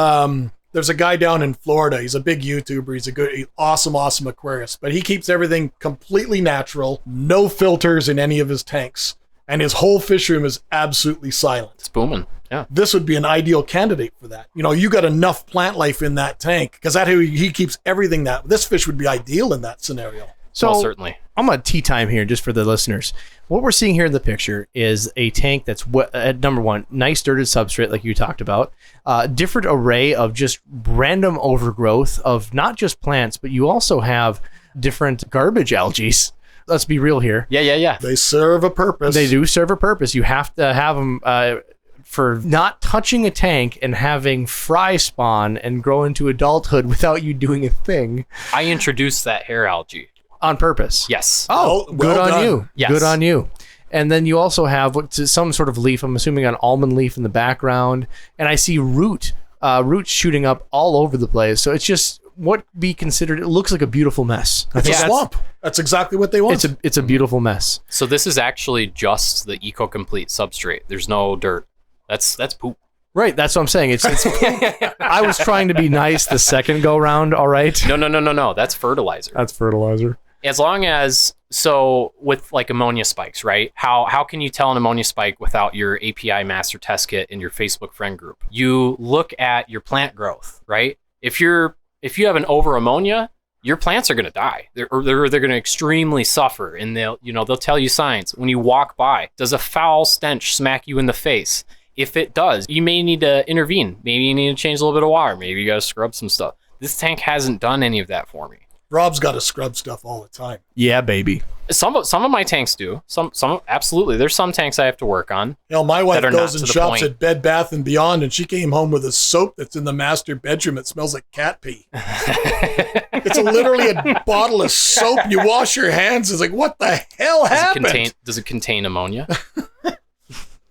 There's a guy down in Florida. He's a big YouTuber. He's awesome aquarist, but he keeps everything completely natural, no filters in any of his tanks. And his whole fish room is absolutely silent. It's booming. Yeah. This would be an ideal candidate for that. You got enough plant life in that tank because he keeps everything that this fish would be ideal in that scenario. So certainly. I'm on tea time here just for the listeners. What we're seeing here in the picture is a tank that's number one, nice dirted substrate like you talked about, different array of just random overgrowth of not just plants, but you also have different garbage algae. Let's be real here. Yeah. They serve a purpose. They do serve a purpose. You have to have them for not touching a tank and having fry spawn and grow into adulthood without you doing a thing. I introduced that hair algae. On purpose? Yes. Oh, good on you. Yes. Good on you. And then you also have some sort of leaf, I'm assuming an almond leaf in the background. And I see roots shooting up all over the place. So it's just what be considered, it looks like a beautiful mess. It's a swamp. That's exactly what they want. It's a beautiful mess. So this is actually just the EcoComplete substrate. There's no dirt. That's poop. Right, that's what I'm saying. It's I was trying to be nice the second go round, all right? No. That's fertilizer. That's fertilizer. As long as, so with ammonia spikes, right? How can you tell an ammonia spike without your API master test kit in your Facebook friend group? You look at your plant growth, right? If you have an over ammonia, your plants are going to die. They're going to extremely suffer, and they'll tell you signs. When you walk by, does a foul stench smack you in the face? If it does, you may need to intervene. Maybe you need to change a little bit of water. Maybe you got to scrub some stuff. This tank hasn't done any of that for me. Rob's got to scrub stuff all the time. Yeah, baby. Some of my tanks do. Some absolutely. There's some tanks I have to work on. My wife goes and shops at Bed Bath & Beyond, and she came home with a soap that's in the master bedroom. It smells like cat pee. It's literally a bottle of soap. You wash your hands. It's like, what the hell happened? Does it contain ammonia?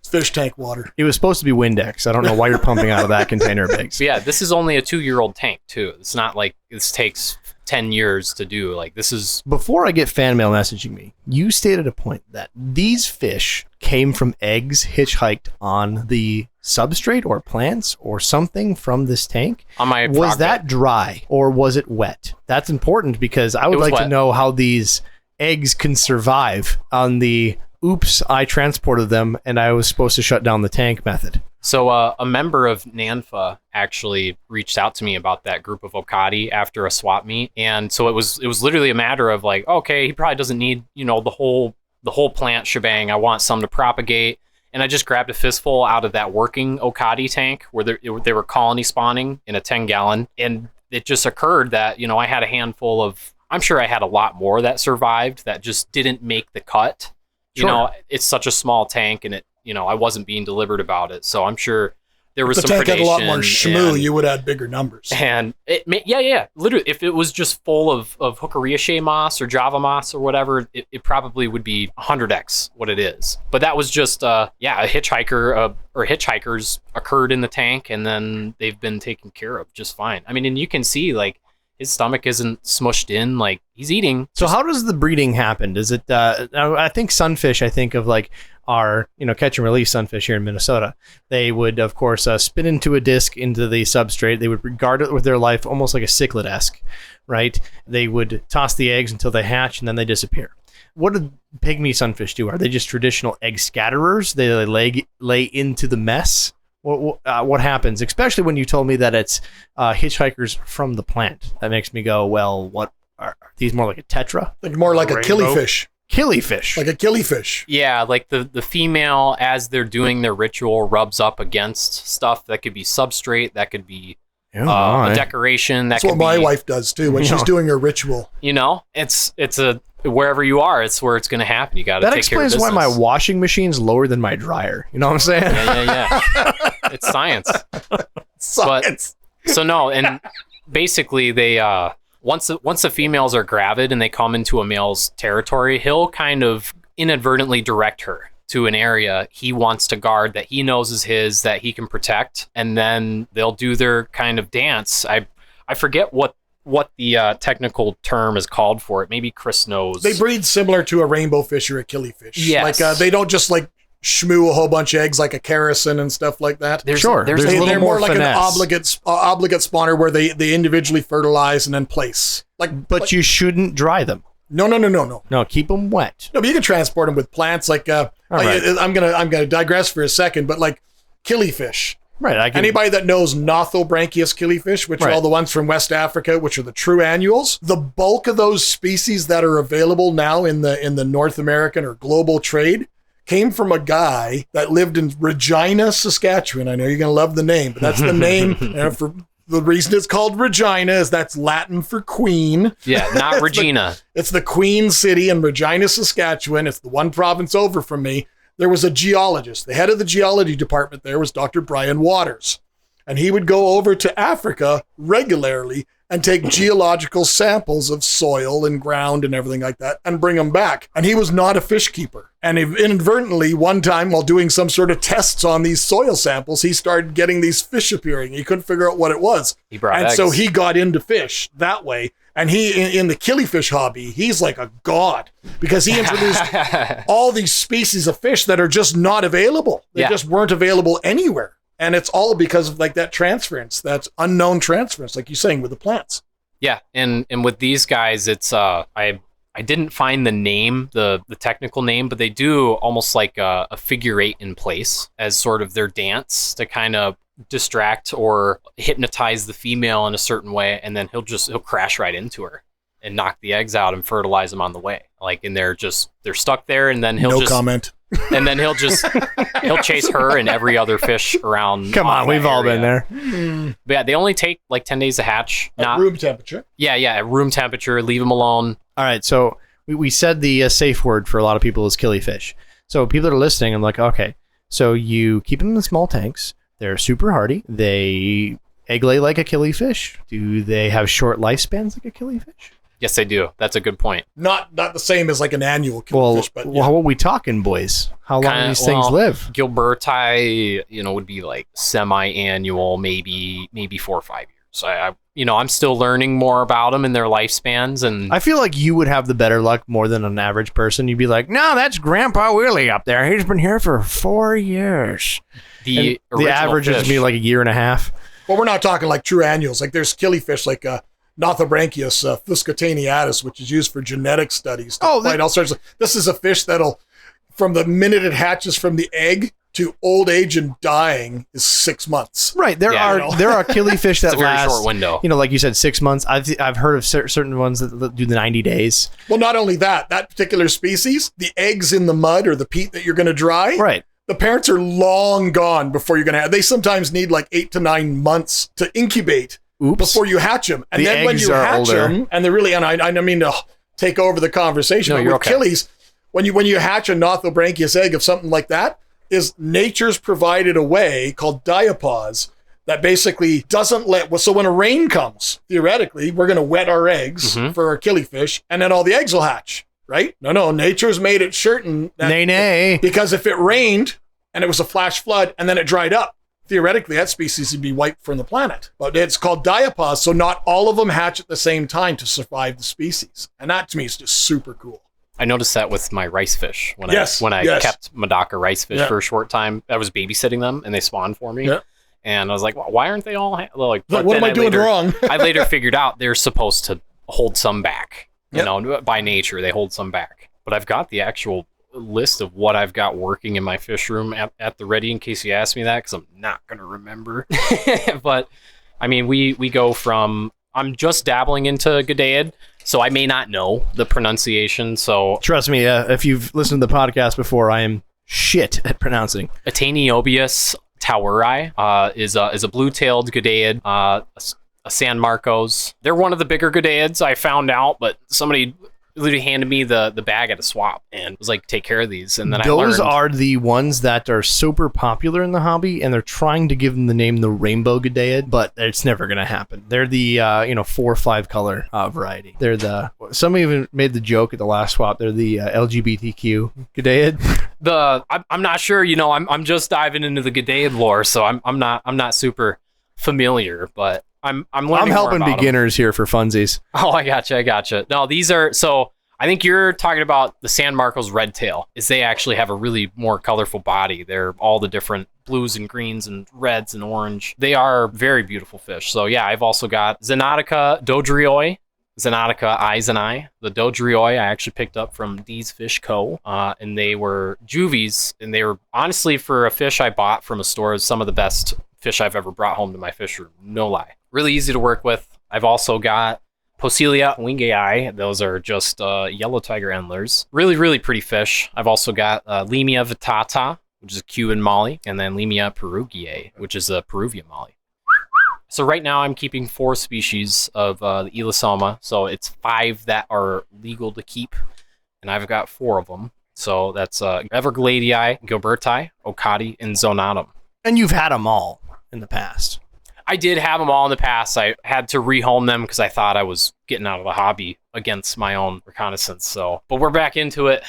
Fish tank water. It was supposed to be Windex. I don't know why you're pumping out of that container, Biggs. Yeah, this is only a 2-year-old tank too. It's not like this takes 10 years to do. This is... Before I get fan mail messaging me, you stated a point that these fish came from eggs hitchhiked on the substrate or plants or something from this tank. On my was that dry or was it wet? That's important because I would like to know how these eggs can survive on the oops, I transported them and I was supposed to shut down the tank method. So a member of NANFA actually reached out to me about that group of Okati after a swap meet, and so it was literally a matter of like, okay, he probably doesn't need the whole plant shebang. I want some to propagate, and I just grabbed a fistful out of that working Okati tank where they were colony spawning in a 10-gallon, and it just occurred that I had a handful of. I'm sure I had a lot more that survived that just didn't make the cut. Sure. It's such a small tank, and I wasn't being delivered about it. So I'm sure there was the some tank had a lot more predation shmoo, you would have bigger numbers. And literally, if it was just full of Hookariaceae moss or Java moss or whatever, it probably would be 100x what it is. But that was just a hitchhiker or hitchhikers occurred in the tank, and then they've been taken care of just fine. I mean, and you can see like his stomach isn't smushed in, like he's eating. So how does the breeding happen? Does it? I think sunfish. I think of like our catch and release sunfish here in Minnesota. They would of course spin into a disc into the substrate. They would regard it with their life almost like a cichlid-esque, right? They would toss the eggs until they hatch and then they disappear. What do pygmy sunfish do? Are they just traditional egg scatterers? They lay into the mess. What happens, especially when you told me that it's hitchhikers from the plant? That makes me go, well, what are these more like a tetra? Like more like a Rainbow? killifish. Killifish. Like a killifish. Yeah, like the female, as they're doing their ritual, rubs up against stuff that could be substrate, that could be a decoration. That's what my wife does too when she's doing her ritual. It's a wherever you are, it's where it's going to happen. You got to that take care of explains business. why my washing machine's lower than my dryer. You know what I'm saying? Yeah. It's science. Science. So no, and basically they once the females are gravid and they come into a male's territory, he'll kind of inadvertently direct her to an area he wants to guard that he knows is his, that he can protect, and then they'll do their kind of dance. I forget what the technical term is called for it. Maybe Chris knows. They breed similar to a rainbow fish or a killifish. Yes. Like they don't just like shmoo a whole bunch of eggs like a kerosene and stuff like that. There's a little They're more like finesse. an obligate spawner where they individually fertilize and then place. But you shouldn't dry them. No. No, keep them wet. No, but you can transport them with plants. Like right. I'm gonna digress for a second, but like killifish. Right. Anybody that knows Nothobranchius killifish, which are all the ones from West Africa, which are the true annuals, the bulk of those species that are available now in the North American or global trade came from a guy that lived in Regina, Saskatchewan. I know you're gonna love the name, but that's the name. For the reason it's called Regina is that's Latin for queen. Yeah, not Regina. It's the Queen City in Regina, Saskatchewan. It's the one province over from me. There was a geologist. The head of the geology department there was Dr. Brian Waters. And he would go over to Africa regularly and take geological samples of soil and ground and everything like that and bring them back. And he was not a fish keeper. And inadvertently, one time while doing some sort of tests on these soil samples, he started getting these fish appearing. He couldn't figure out what it was. He brought eggs. So he eggs. got into fish that way. And he, in the killifish hobby, he's like a god because he introduced all these species of fish that are just not available. They just weren't available anywhere. And it's all because of like that transference, that's unknown transference, like you're saying with the plants. Yeah, and with these guys, it's I didn't find the name, the technical name, but they do almost like a figure eight in place as sort of their dance to kind of distract or hypnotize the female in a certain way, and then he'll crash right into her and knock the eggs out and fertilize them on the way. Like, and they're stuck there, and then he'll comment. And then he'll chase her and every other fish around. Come on, we've all been there. But yeah, they only take like 10 days to hatch. At room temperature. Yeah, at room temperature. Leave them alone. All right, so we said the safe word for a lot of people is killifish. So people that are listening, I'm like, okay, so you keep them in small tanks. They're super hardy. They egg lay like a killifish. Do they have short lifespans like a killifish? Yes, they do. That's a good point. Not the same as like an annual killifish, but what are we talking, boys? How long do these things live? Gilberti, would be like semi-annual, maybe 4 or 5 years. I'm still learning more about them and their lifespans, and I feel like you would have the better luck more than an average person. You'd be like, no, that's Grandpa Willie up there. He's been here for 4 years. The average fish would be like a year and a half. Well, we're not talking like true annuals. Like there's killifish like Nothobranchius fuscotaniatus, which is used for genetic studies. All sorts of. This is a fish that'll, from the minute it hatches from the egg, to old age and dying is 6 months. Right. There Yeah, are killifish that It's a very last, short window. like you said, 6 months. I've heard of certain ones that do the 90 days. Well, not only that particular species, the eggs in the mud or the peat that you're going to dry, Right. the parents are long gone before you're going to have. They sometimes need like 8 to 9 months to incubate Oops. before you hatch them. And The then when eggs you are hatch older. them, and they're really, and I mean to take over the conversation, No, but you're with okay. killies, when you hatch a Nothobranchius egg of something like that, is nature's provided a way called diapause that basically doesn't so when a rain comes, theoretically, we're going to wet our eggs for our killifish, and then all the eggs will hatch, right? No, nature's made it certain that Nay. because if it rained and it was a flash flood and then it dried up, theoretically that species would be wiped from the planet. But it's called diapause, so not all of them hatch at the same time to survive the species. And that to me is just super cool. I noticed that with my rice fish when Yes, I yes. kept Madaka rice fish Yeah. for a short time. I was babysitting them and they spawned for me. Yeah. And I was like, well, why aren't they all like? But but what then am I doing later- wrong? I later figured out they're supposed to hold some back. You Yep. know, by nature they hold some back. But I've got the actual list of what I've got working in my fish room at the ready in case you ask me that, because I'm not gonna remember. But I mean, we go from I'm just dabbling into Gadaid, so I may not know the pronunciation. So Trust me, if you've listened to the podcast before, I am shit at pronouncing. Ataniobius toweri is a blue-tailed Gadaid, a San Marcos. They're one of the bigger Gadaids, I found out, but somebody literally handed me the bag at a swap and was like, take care of these. And then Those I learned are the ones that are super popular in the hobby, and they're trying to give them the name the Rainbow Gadaid, but it's never going to happen. They're the 4 or 5 color variety. They're some even made the joke at the last swap. They're the LGBTQ Gadaid. I'm not sure, I'm just diving into the Gadaid lore, so I'm not super familiar, but I'm learning. I'm helping more about 'em. beginners here for funsies. Oh, I gotcha. No, these are, so I think you're talking about the San Marcos red tail, is they actually have a really more colorful body. They're all the different blues and greens and reds and orange. They are very beautiful fish. So yeah, I've also got Xenotica dodrioi, Xenotica eyes and eye. The dodrioi I actually picked up from D's Fish Co. And they were juvies, and they were honestly, for a fish I bought from a store, some of the best fish I've ever brought home to my fish room. No lie. Really easy to work with. I've also got Poecilia wingei. Those are just yellow tiger endlers. Really, really pretty fish. I've also got Lemia vittata, which is a Cuban molly, and then Lemia perugiae, which is a Peruvian molly. So right now I'm keeping 4 species of the Elosoma. So it's 5 that are legal to keep, and I've got 4 of them. So that's Evergladii, Gilberti, Ocati, and Zonatum. And you've had them all in the past. I did have them all in the past. I had to rehome them because I thought I was getting out of the hobby against my own reconnaissance. So, but we're back into it,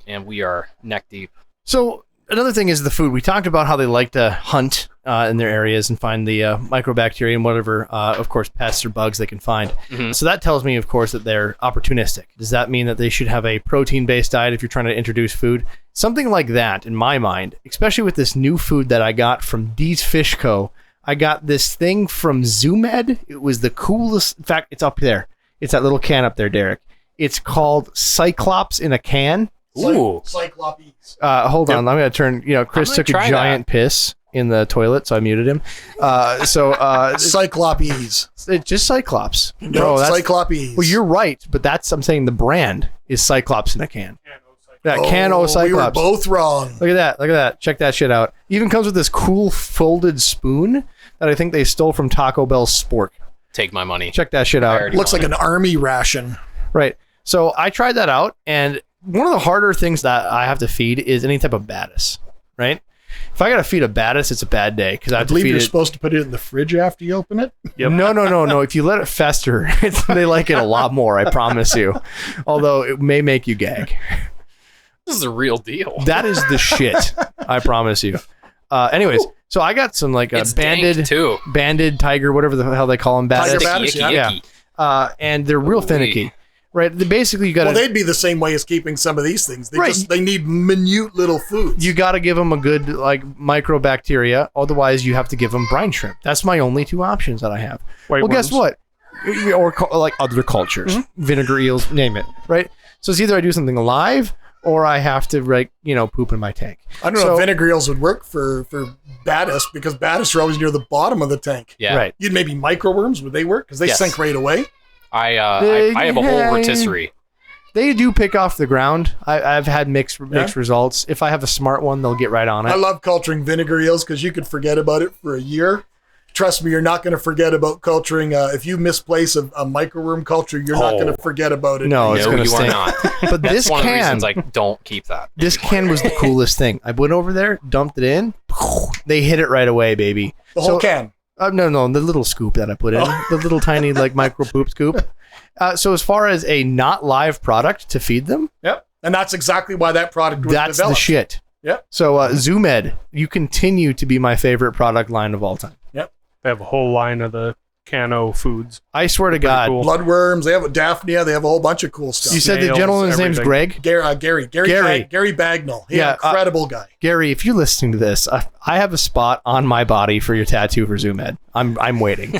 and we are neck deep. So another thing is the food. We talked about how they like to hunt in their areas and find the microbacteria and whatever, of course, pests or bugs they can find. Mhm. So that tells me, of course, that they're opportunistic. Does that mean that they should have a protein-based diet if you're trying to introduce food? Something like that, in my mind, especially with this new food that I got from D's Fish Co. I got this thing from Zoomed. It was the coolest. In fact, it's up there. It's that little can up there, Derek. It's called Cyclops in a can. Ooh. Cyclopes. Hold on. I'm going to turn, Chris gonna took a try giant piss in the toilet, so I muted him. Cyclopes. It's just Cyclops. No, that's, Cyclopes. well, you're right, but I'm saying the brand is Cyclops in a can. Yeah, Cano Cyclops. We were both wrong. Look at that. Check that shit out. Even comes with this cool folded spoon that I think they stole from Taco Bell's Spork. Take my money. Check that shit I out. already Looks like want an army ration. Right. So I tried that out, and one of the harder things that I have to feed is any type of Batis, right? If I got to feed a Batis, it's a bad day because I I have to believe feed you're it. supposed to put it in the fridge after you open it. No. If you let it fester, they like it a lot more, I promise you. Although it may make you gag. This is a real deal. That is the shit, I promise you. Anyways, so I got some like a It's dank, too. banded tiger, whatever the hell they call them, Tiger Batis. Batis, Icky, yeah. icky. And they're real Ooh-wee. finicky, right? Basically, you got Well, to they'd be the same way as keeping some of these things. Right. They need minute little foods. you got to give them a good like microbacteria. Otherwise, you have to give them brine shrimp. That's my only 2 options that I have. White Well, guess worms. what? Or like other cultures, vinegar eels, name it, right? So it's either I do something live or I have to poop in my tank. I don't know if vinegar eels would work for baddest, because baddest are always near the bottom of the tank. Yeah. Right. You'd maybe microworms, would they work? Because they Yes. sink right away. I have a whole rotisserie. They do pick off the ground. I've had mixed results. If I have a smart one, they'll get right on it. I love culturing vinegar eels because you could forget about it for a year. Trust me, you're not going to forget about culturing. If you misplace a microworm culture, you're not going to forget about it. No, it's No, going to you are stink. not. But That's this one of the can, reasons I don't keep that. this can was the coolest thing. I went over there, dumped it in. They hit it right away, baby. The whole can. No, the little scoop that I put in, the little tiny micro poop scoop. So as far as a not live product to feed them, Yep. And that's exactly why that product was that's developed. the shit. Yep. So Zoom Ed, you continue to be my favorite product line of all time. Yep. They have a whole line of the Cano foods. I swear to God. cool. Bloodworms. They have a Daphnia. They have a whole bunch of cool stuff. You said the Snails, gentleman's name's everything. Greg? Gary Bagnall. He's Yeah, an incredible guy. Gary, if you're listening to this, I have a spot on my body for your tattoo for Zoom Ed. I'm waiting.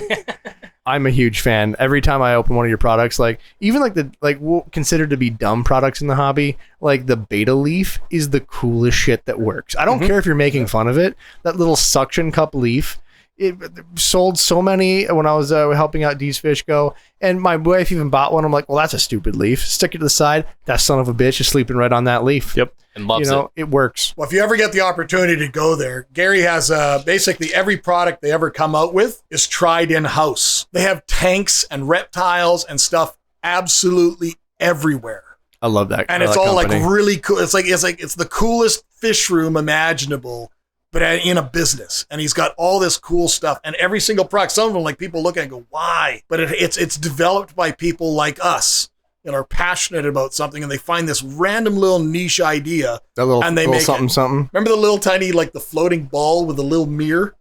I'm a huge fan. Every time I open one of your products, even we'll considered to be dumb products in the hobby, like the beta leaf is the coolest shit that works. I don't care if you're making fun of it. That little suction cup leaf, it sold so many when I was helping out D's Fish Go, and my wife even bought one. I'm like, well, that's a stupid leaf. Stick it to the side. That son of a bitch is sleeping right on that leaf. Yep. And loves it. It works. Well, if you ever get the opportunity to go there, Gary has basically every product they ever come out with is tried in-house. They have tanks and reptiles and stuff absolutely everywhere. I love that. And it's all really cool. It's the coolest fish room imaginable, but in a business. And he's got all this cool stuff. And every single product, some of them, people look at it and go, why? But it's developed by people like us and are passionate about something, and they find this random little niche idea. That little, and they little make something, it. something. Remember the little tiny, the floating ball with the little mirror?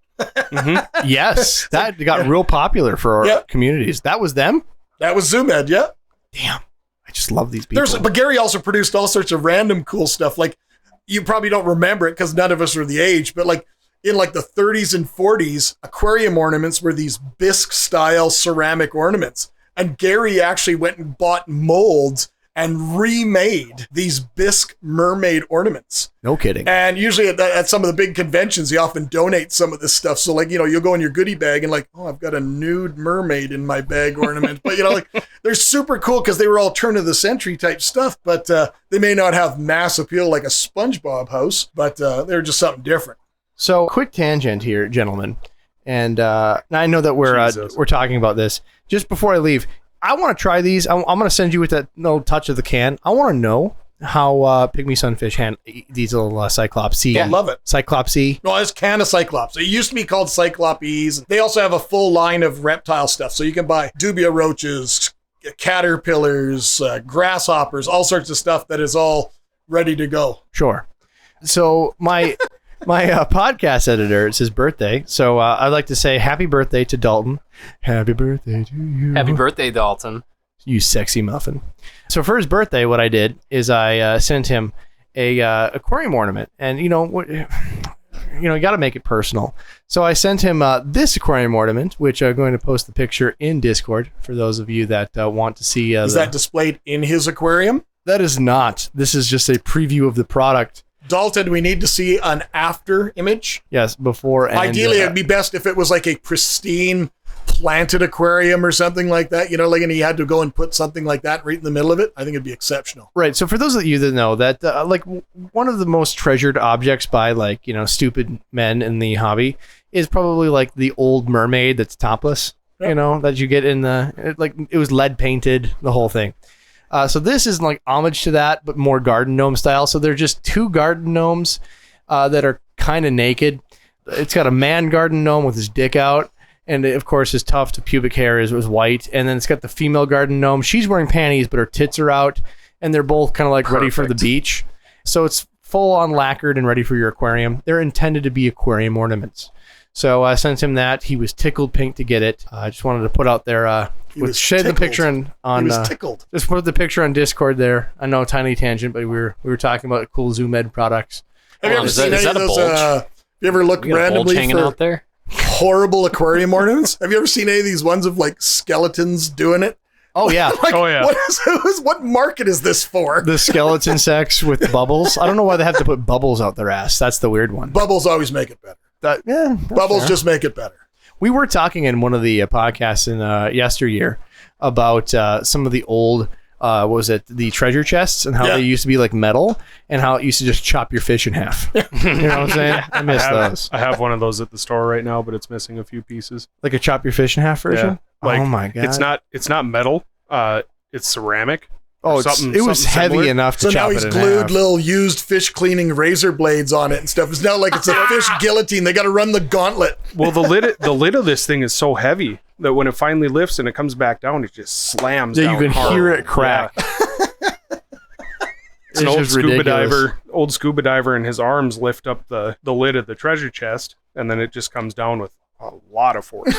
Yes, that got real popular for our communities. That was them? That was Zoom Ed, yeah. Damn. I just love these people. But Gary also produced all sorts of random cool stuff. You probably don't remember it because none of us are the age, but in the 30s and 40s, aquarium ornaments were these bisque style ceramic ornaments. And Gary actually went and bought molds and remade these bisque mermaid ornaments. No kidding. And usually at some of the big conventions, he often donates some of this stuff. So you'll go in your goodie bag and I've got a nude mermaid in my bag ornament. But they're super cool because they were all turn of the century type stuff, but they may not have mass appeal like a SpongeBob house, but they're just something different. So quick tangent here, gentlemen. And I know that we're talking about this. Just before I leave, I want to try these. I'm going to send you with that little touch of the can. I want to know how Pygmy Sunfish these little Cyclopsy. I love it. Cyclopsy. No, it's can of Cyclops. It used to be called Cyclopes. They also have a full line of reptile stuff. So you can buy dubia roaches, caterpillars, grasshoppers, all sorts of stuff that is all ready to go. Sure. So my podcast editor, it's his birthday. So I'd like to say happy birthday to Dalton. Happy birthday to you. Happy birthday, Dalton. You sexy muffin. So for his birthday, what I did is I sent him a aquarium ornament, and you got to make it personal. So I sent him this aquarium ornament, which I'm going to post the picture in Discord for those of you that want to see. Is that displayed in his aquarium? That is not. This is just a preview of the product. Dalton, we need to see an after image. Yes, before and ideally, it'd be best if it was a pristine planted aquarium or something like that, and he had to go and put something like that right in the middle of it. I think it'd be exceptional. Right. So for those of you that know that, one of the most treasured objects by stupid men in the hobby is probably the old mermaid that's topless, that you get in it was lead painted, the whole thing. So this is homage to that, but more garden gnome style. So they're just two garden gnomes that are kind of naked. It's got a man garden gnome with his dick out. And of course, his tuft of pubic hair is white. And then it's got the female garden gnome. She's wearing panties, but her tits are out. And they're both kind of ready for the beach. So it's full on lacquered and ready for your aquarium. They're intended to be aquarium ornaments. So I sent him that. He was tickled pink to get it. I just wanted to put out there. Share the picture on. He was tickled. Just put the picture on Discord there. I know, tiny tangent, but we were talking about cool Zoom Ed products. Have you ever seen any of those? You ever looked You got a bulge randomly hanging for out there? horrible aquarium ornaments? Have you ever seen any of these ones of skeletons doing it? Oh yeah. Like, Oh, yeah. What market is this for? The skeleton sex with bubbles. I don't know why they have to put bubbles out their ass. That's the weird one. Bubbles always make it better. That's Bubbles fair. just make it better. We were talking in one of the podcasts in yesteryear about some of the old, what was it, the treasure chests and how Yeah. they used to be like metal and how it used to just chop your fish in half. You know what I'm saying? I miss those. I have one of those at the store right now, but it's missing a few pieces. Like a chop your fish in half version? Like, oh my God. It's not metal. It's ceramic. Oh, something- it was something heavy similar. enough to So chop now he's it in glued half. little used fish cleaning razor blades on it and stuff. It's now like it's a fish guillotine. They got to run the gauntlet. Well, the lid of this thing is so heavy that when it finally lifts and it comes back down, it just slams Yeah, down you can hard. hear it crack. Yeah. It's an It's old just scuba ridiculous. diver, and his arms lift up the lid of the treasure chest, and then it just comes down with a lot of force.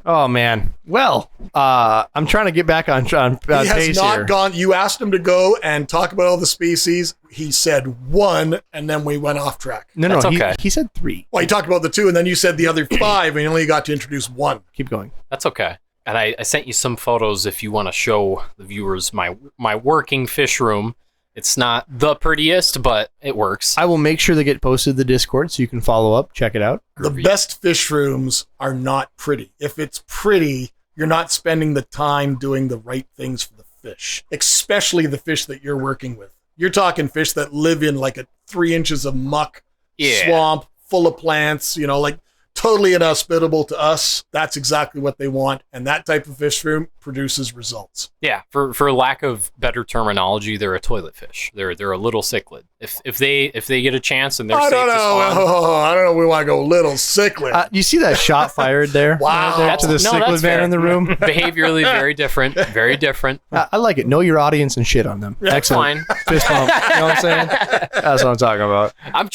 Oh man. Well, I'm trying to get back on He pace has not here. gone. You asked him to go and talk about all the species. He said 1, and then we went off track. No, That's he, okay. he said 3. Well, he talked about the 2, and then you said the other 5, and you only got to introduce 1. Keep going. That's okay. And I sent you some photos if you want to show the viewers my working fish room. It's not the prettiest, but it works. I will make sure they get posted to the Discord so you can follow up, check it out. The best fish rooms are not pretty. If it's pretty, you're not spending the time doing the right things for the fish, especially the fish that you're working with. You're talking fish that live in like a 3 inches of muck, Yeah. swamp, full of plants, like totally inhospitable to us. That's exactly what they want. And that type of fish room produces results. Yeah, for lack of better terminology, they're a toilet fish. They're a little cichlid. If they get a chance and they're I safe don't to know. spawn, I don't know. We want to go little cichlid. You see that shot fired there? Wow. Right there to the That's cichlid man fair. in the room? behaviorally very different. Very different. I like it. Know your audience and shit on them. That's Excellent. fine. Fist bump. You know what I'm saying? That's what I'm talking about. I'm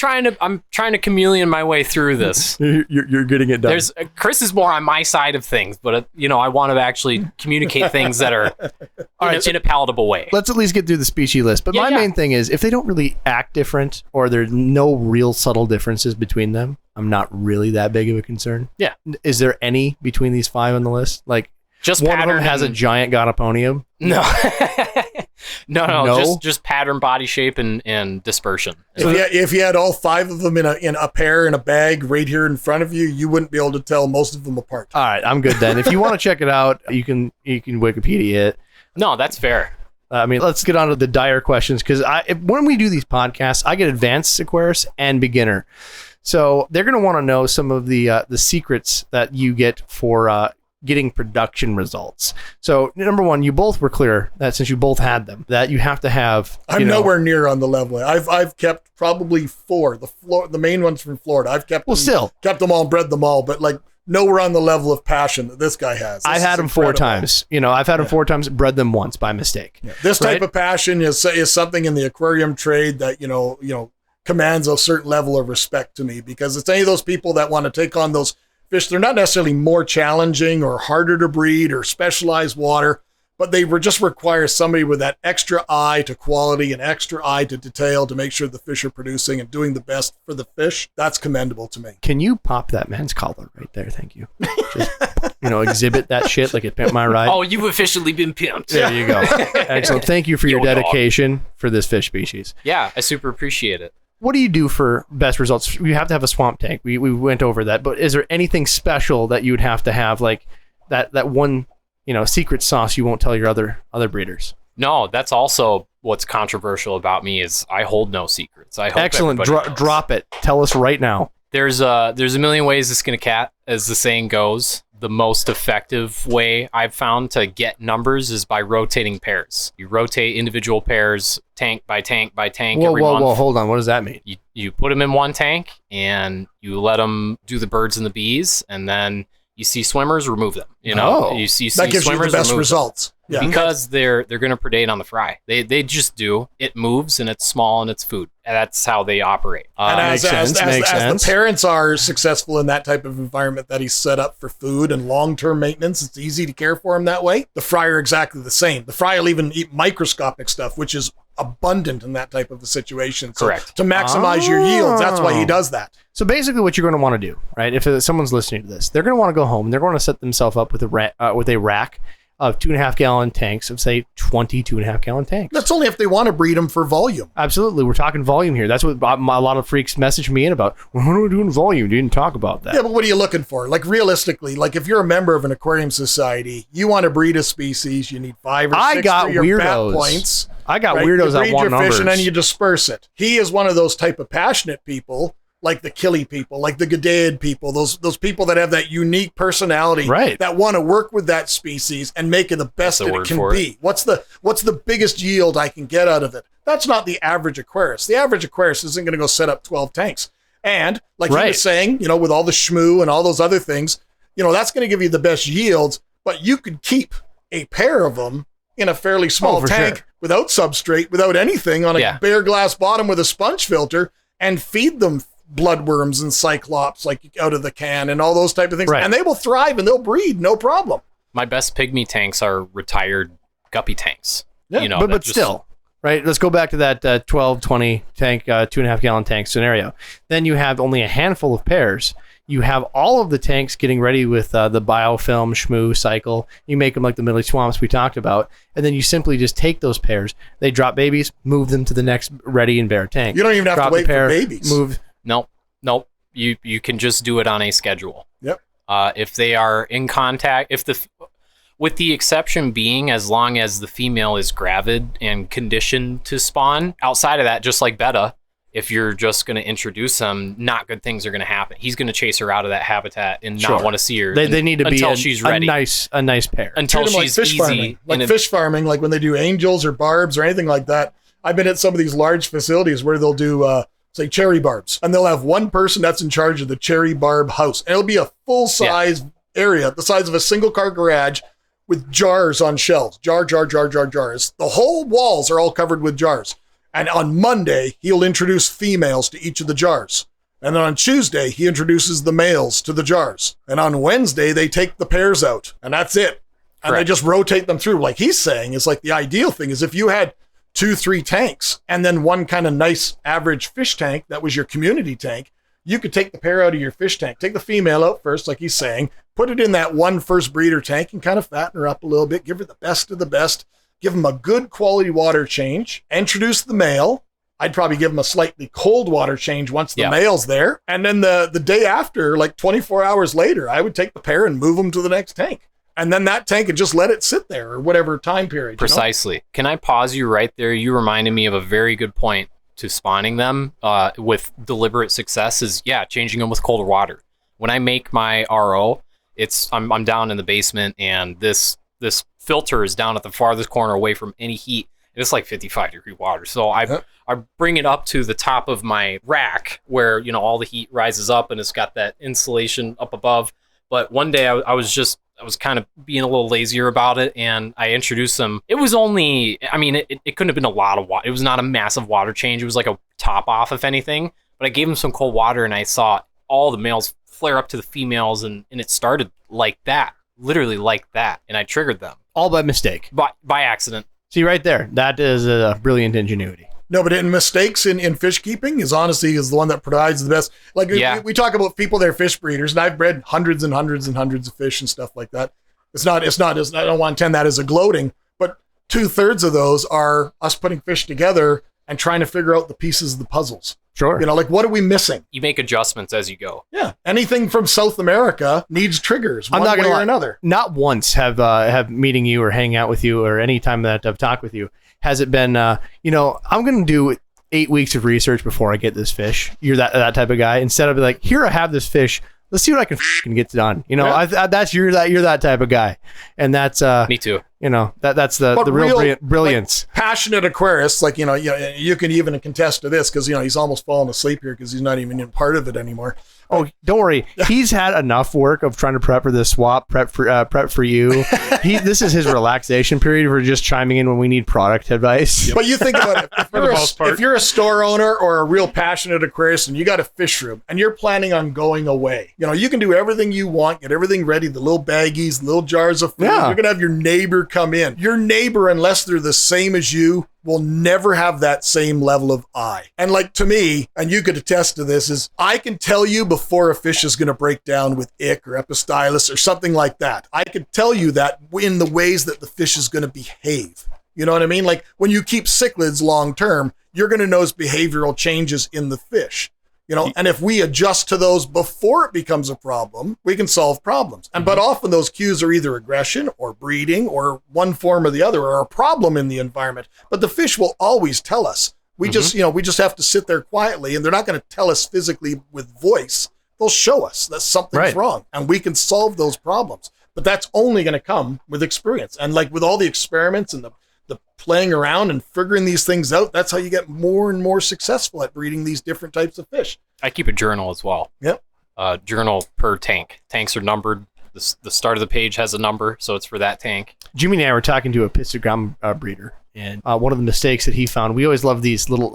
trying to chameleon my way through this. You're getting it done. There's Chris is more on my side of things, but I want to actually communicate things that are in a palatable way. Let's at least get through the species list. But Yeah, my yeah. main thing is if they don't really act different or there's no real subtle differences between them, I'm not really that big of a concern. Yeah. Is there any between these 5 on the list? Like Just one of them pattern has a and- giant gonoponium. no. no, No? just pattern, body shape, and dispersion. If you had all 5 of them in a pair in a bag right here in front of you, you wouldn't be able to tell most of them apart. All right, I'm good then. If you want to check it out, you can Wikipedia it. No, that's fair. I mean, let's get on to the dire questions because when we do these podcasts, I get advanced Aquarius and beginner. So they're going to want to know some of the secrets that you get for getting production results. So number one, you both were clear that since you both had them, that you have to have. I'm nowhere near on the level. I've kept probably 4. The main ones from Florida. I've kept kept them all, bred them all, but like nowhere on the level of passion that this guy has. I had them 4 times. I've had them 4 times, bred them once by mistake. Yeah. This type of passion is something in the aquarium trade that commands a certain level of respect to me, because it's any of those people that want to take on those fish. They're not necessarily more challenging or harder to breed or specialized water, but they just require somebody with that extra eye to quality and extra eye to detail to make sure the fish are producing and doing the best for the fish. That's commendable to me. Can you pop that man's collar right there? Thank you. Just, exhibit that shit like it Pimp My Ride. Oh, you've officially been pimped. There you go. Excellent. Thank you for your Yo, dog. dedication for this fish species. Yeah, I super appreciate it. What do you do for best results? You have to have a swamp tank. We went over that, but is there anything special that you would have to have, like that one, secret sauce you won't tell your other breeders? No, that's also what's controversial about me is I hold no secrets. I hope Excellent. everybody knows. Drop it. Tell us right now. There's a million ways to skin a cat, as the saying goes. The most effective way I've found to get numbers is by rotating pairs. You rotate individual pairs, tank by tank by tank every month. Whoa, hold on. What does that mean? You put them in one tank and you let them do the birds and the bees, and then you see swimmers, remove them. You see That gives you swimmers, the best remove them. results. Yeah. Because they're going to predate on the fry. They just do. It moves and it's small and it's food. And that's how they operate. And as Makes sense. the parents are successful in that type of environment that he's set up for food and long-term maintenance, it's easy to care for him that way. The fry are exactly the same. The fry will even eat microscopic stuff, which is abundant in that type of a situation. So Correct. to maximize your yields, that's why he does that. So basically, what you're going to want to do, right? If someone's listening to this, they're going to want to go home and they're going to set themselves up with a rack of 2.5 gallon tanks of say 20 2.5 gallon tanks. That's only if they want to breed them for volume. Absolutely, we're talking volume here. That's what a lot of freaks message me in about. Well, what are we doing volume? You didn't talk about that. Yeah, but what are you looking for? Like realistically, like if you're a member of an aquarium society, you want to breed a species, you need 5 or 6 I got for your weirdos. bat points. I got right? weirdos You that breed want your numbers. fish and then you disperse it. He is one of those type of passionate people, like the Killy people, like the Gadaid people, those people that have that unique personality, Right. that want to work with that species and make it the best the that it word can for be. What's the biggest yield I can get out of it? That's not the average Aquarist. The average Aquarist isn't going to go set up 12 tanks. And like he Right. was saying, with all the shmoo and all those other things, that's going to give you the best yields, but you could keep a pair of them in a fairly small for tank sure. without substrate, without anything, on a Yeah. bare glass bottom with a sponge filter, and feed them bloodworms and cyclops like out of the can and all those type of things. Right. And they will thrive and they'll breed, no problem. My best pygmy tanks are retired guppy tanks. Yeah, that but just- still, right? Let's go back to that 12, 20 tank, 2.5 gallon tank scenario. Then you have only a handful of pairs. You have all of the tanks getting ready with the biofilm shmoo cycle. You make them like the Middle Swamps we talked about. And then you simply just take those pairs. They drop babies, move them to the next ready and bare tank. You don't even have Drop to the wait pair, for babies. Move. Nope. You can just do it on a schedule. Yep. If they are in contact, with the exception being as long as the female is gravid and conditioned to spawn. Outside of that, just like betta, if you're just going to introduce them, not good things are going to happen. He's going to chase her out of that habitat and Sure. not want to see her. They need to be until she's ready. a nice pair. Until Treat 'em she's like fish easy. farming, like in a- fish farming, like when they do angels or barbs or anything like that. I've been at some of these large facilities where they'll do, say, cherry barbs, and they'll have one person that's in charge of the cherry barb house, and it'll be a full size area, the size of a single car garage, with jars on shelves, jars. The whole walls are all covered with jars. And on Monday, he'll introduce females to each of the jars. And then on Tuesday, he introduces the males to the jars. And on Wednesday, they take the pairs out, and that's it. And they Correct. just rotate them through. Like he's saying, it's like the ideal thing is if you had 2-3 tanks and then one kind of nice average fish tank that was your community tank, you could take the pair out of your fish tank, take the female out first, like he's saying, put it in that one first breeder tank and kind of fatten her up a little bit, give her the best of the best, give them a good quality water change, introduce the male. I'd probably give them a slightly cold water change once the male's there. And then the day after, like 24 hours later, I would take the pair and move them to the next tank. And then that tank and just let it sit there or whatever time period. Precisely. Can I pause you right there? You reminded me of a very good point to spawning them with deliberate success is, changing them with colder water. When I make my RO, I'm down in the basement and this filter is down at the farthest corner away from any heat. And it's like 55-degree water. So I bring it up to the top of my rack where, all the heat rises up and it's got that insulation up above. But one day I was kind of being a little lazier about it, and I introduced them. It was only, it couldn't have been a lot of water. It was not a massive water change. It was like a top off, if anything. But I gave them some cold water, and I saw all the males flare up to the females, and it started like that, literally like that, and I triggered them. All by mistake. By accident. See, right there, that is a brilliant ingenuity. No, but in mistakes in fish keeping is honesty is the one that provides the best. Like we talk about people that are fish breeders, and I've bred hundreds and hundreds and hundreds of fish and stuff like that. It's not, I don't want to intend that as a gloating, but 2/3 of those are us putting fish together and trying to figure out the pieces of the puzzles. Sure. Like what are we missing? You make adjustments as you go. Yeah. Anything from South America needs triggers one I'm not way gonna or lie. another. Not once have meeting you or hanging out with you or any time that I've talked with you has it been, I'm going to do 8 weeks of research before I get this fish. You're that type of guy. Instead of like, here I have this fish. Let's see what I can get done. That's you're that type of guy, and that's Me too. That's the But real brilliance. Like, passionate aquarists, like, you can even contest to this because, he's almost fallen asleep here because he's not even in part of it anymore. Oh, don't worry. He's had enough work of trying to prep for this swap, prep for you. This is his relaxation period. We're just chiming in when we need product advice. But you think about it. If you're a store owner or a real passionate aquarist and you got a fish room and you're planning on going away, you can do everything you want, get everything ready, the little baggies, the little jars of food. Yeah. You're going to have your neighbor come in. Your neighbor, unless they're the same as you, will never have that same level of eye. And like to me, and you could attest to this, is I can tell you before a fish is going to break down with ick or epistylus or something like that. I could tell you that in the ways that the fish is going to behave. You know what I mean? Like when you keep cichlids long term, you're going to notice behavioral changes in the fish. You know, and if we adjust to those before it becomes a problem, we can solve problems. And but often those cues are either aggression or breeding or one form or the other, or a problem in the environment. But the fish will always tell us. We just, you know, we just have to sit there quietly, and they're not going to tell us physically with voice. They'll show us that something's wrong, and we can solve those problems. But that's only going to come with experience. And like with all the experiments and the playing around and figuring these things out, that's how you get more and more successful at breeding these different types of fish. I keep a journal as well. Yep. Journal per tank. Tanks are numbered. The start of the page has a number, so it's for that tank. Jimmy and I were talking to a pistogram breeder, and one of the mistakes that he found, we always love these little,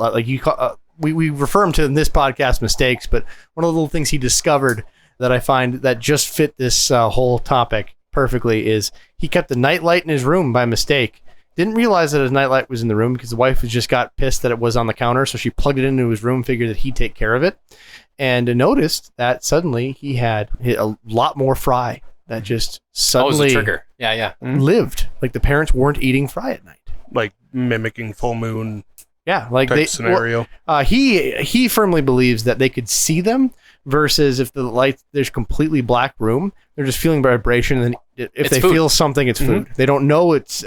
we refer them to in this podcast mistakes, but one of the little things he discovered that I find that just fit this whole topic perfectly is he kept the nightlight in his room by mistake. Didn't realize that his nightlight was in the room because the wife just got pissed that it was on the counter, so she plugged it into his room, figured that he'd take care of it, and noticed that suddenly he had a lot more fry that just suddenly it was a trigger. Yeah. lived. Like the parents weren't eating fry at night. Like mimicking full moon Yeah, like type scenario. He firmly believes that they could see them versus if the light there's completely black room, they're just feeling vibration, and then if It's they food. feel something, it's food. They don't know it's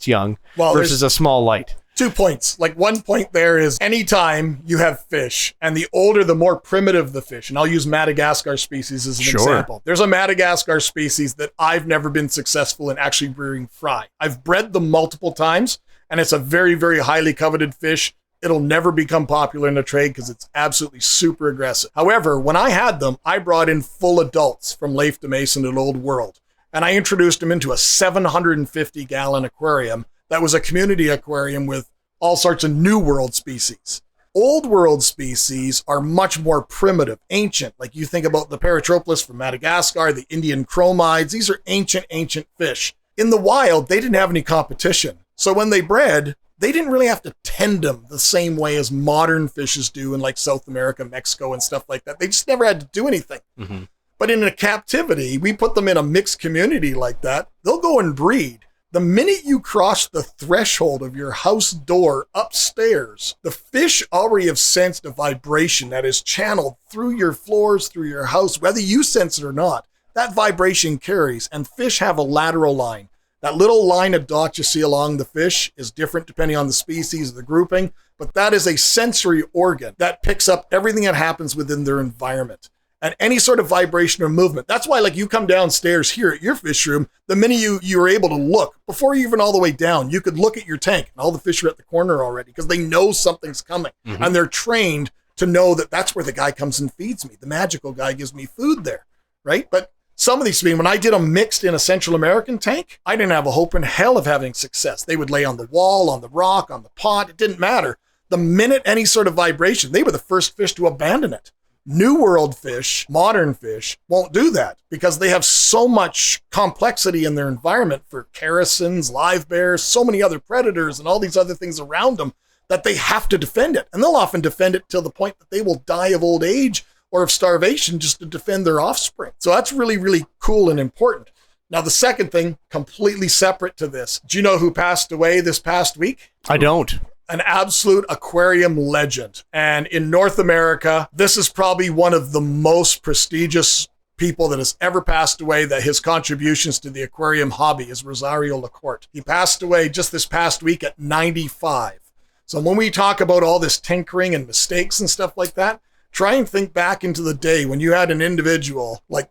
young versus a small light. 2 points. Like one point there is anytime you have fish, and the older, the more primitive the fish. And I'll use Madagascar species as an example. There's a Madagascar species that I've never been successful in actually rearing fry. I've bred them multiple times, and it's a very, very highly coveted fish. It'll never become popular in the trade because it's absolutely super aggressive. However, when I had them, I brought in full adults from Leif de Mason and Old World, and I introduced them into a 750-gallon aquarium that was a community aquarium with all sorts of New World species. Old World species are much more primitive, ancient. Like you think about the Paratropolis from Madagascar, the Indian chromides. These are ancient fish. In the wild, they didn't have any competition. So when they bred, they didn't really have to tend them the same way as modern fishes do in like South America, Mexico, and stuff like that. They just never had to do anything. Mm-hmm. But in a captivity, we put them in a mixed community like that. They'll go and breed. The minute you cross the threshold of your house door upstairs, the fish already have sensed a vibration that is channeled through your floors, through your house, whether you sense it or not. That vibration carries, and fish have a lateral line. That little line of dots you see along the fish is different depending on the species, the grouping, but that is a sensory organ that picks up everything that happens within their environment. And any sort of vibration or movement. That's why, like, you come downstairs here at your fish room, the minute you were able to look, before you even all the way down, you could look at your tank, and all the fish are at the corner already because they know something's coming. Mm-hmm. And they're trained to know that that's where the guy comes and feeds me. The magical guy gives me food there, right? But some of these, when I did them mixed in a Central American tank, I didn't have a hope in hell of having success. They would lay on the wall, on the rock, on the pot. It didn't matter. The minute any sort of vibration, they were the first fish to abandon it. New World fish, modern fish, won't do that because they have so much complexity in their environment for characins, live bears, so many other predators, and all these other things around them that they have to defend it. And they'll often defend it till the point that they will die of old age or of starvation just to defend their offspring. So that's really, really cool and important. Now, the second thing, completely separate to this. Do you know who passed away this past week? I don't. An absolute aquarium legend. And in North America, this is probably one of the most prestigious people that has ever passed away, that his contributions to the aquarium hobby is Rosario Lacorte. He passed away just this past week at 95. So when we talk about all this tinkering and mistakes and stuff like that, try and think back into the day when you had an individual like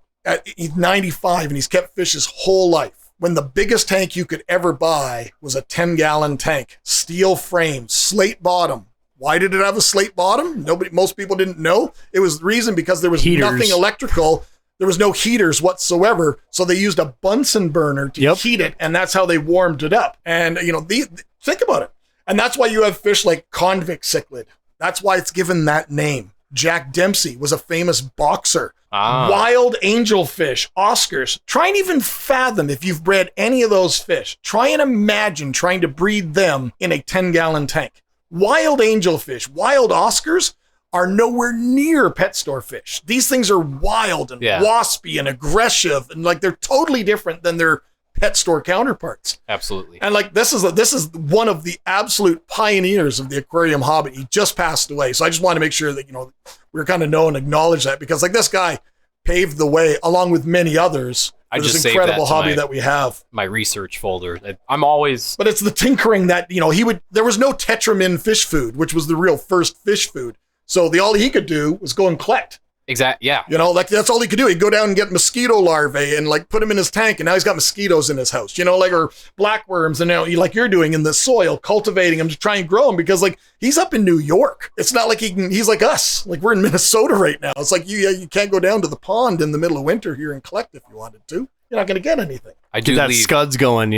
he's 95 and he's kept fish his whole life. When the biggest tank you could ever buy was a 10-gallon tank, steel frame, slate bottom. Why did it have a slate bottom? Most people didn't know. It was the reason because there was nothing electrical. There was no heaters whatsoever. So they used a Bunsen burner to heat it, and that's how they warmed it up. And, think about it. And that's why you have fish like convict cichlid. That's why it's given that name. Jack Dempsey was a famous boxer. Ah. Wild angelfish, Oscars. Try and even fathom if you've bred any of those fish. Try and imagine trying to breed them in a 10-gallon tank. Wild angelfish, wild Oscars are nowhere near pet store fish. These things are wild and waspy and aggressive, and like they're totally different than their pet store counterparts. Absolutely. And like this is one of the absolute pioneers of the aquarium hobby. He just passed away, so I just want to make sure that we're kind of know and acknowledge that, because like this guy paved the way along with many others. I this just incredible saved that hobby that we have. My research folder. I'm always. But it's the tinkering that there was no Tetramin fish food, which was the real first fish food. So all he could do was go and collect. Exactly. Yeah. Like that's all he could do. He'd go down and get mosquito larvae and like put them in his tank, and now he's got mosquitoes in his house. Or blackworms, and now like you're doing in the soil, cultivating them to try and grow them, because like he's up in New York. It's not like he's like us. Like we're in Minnesota right now. It's like you can't go down to the pond in the middle of winter here and collect if you wanted to. You're not going to get anything. I do that scuds going.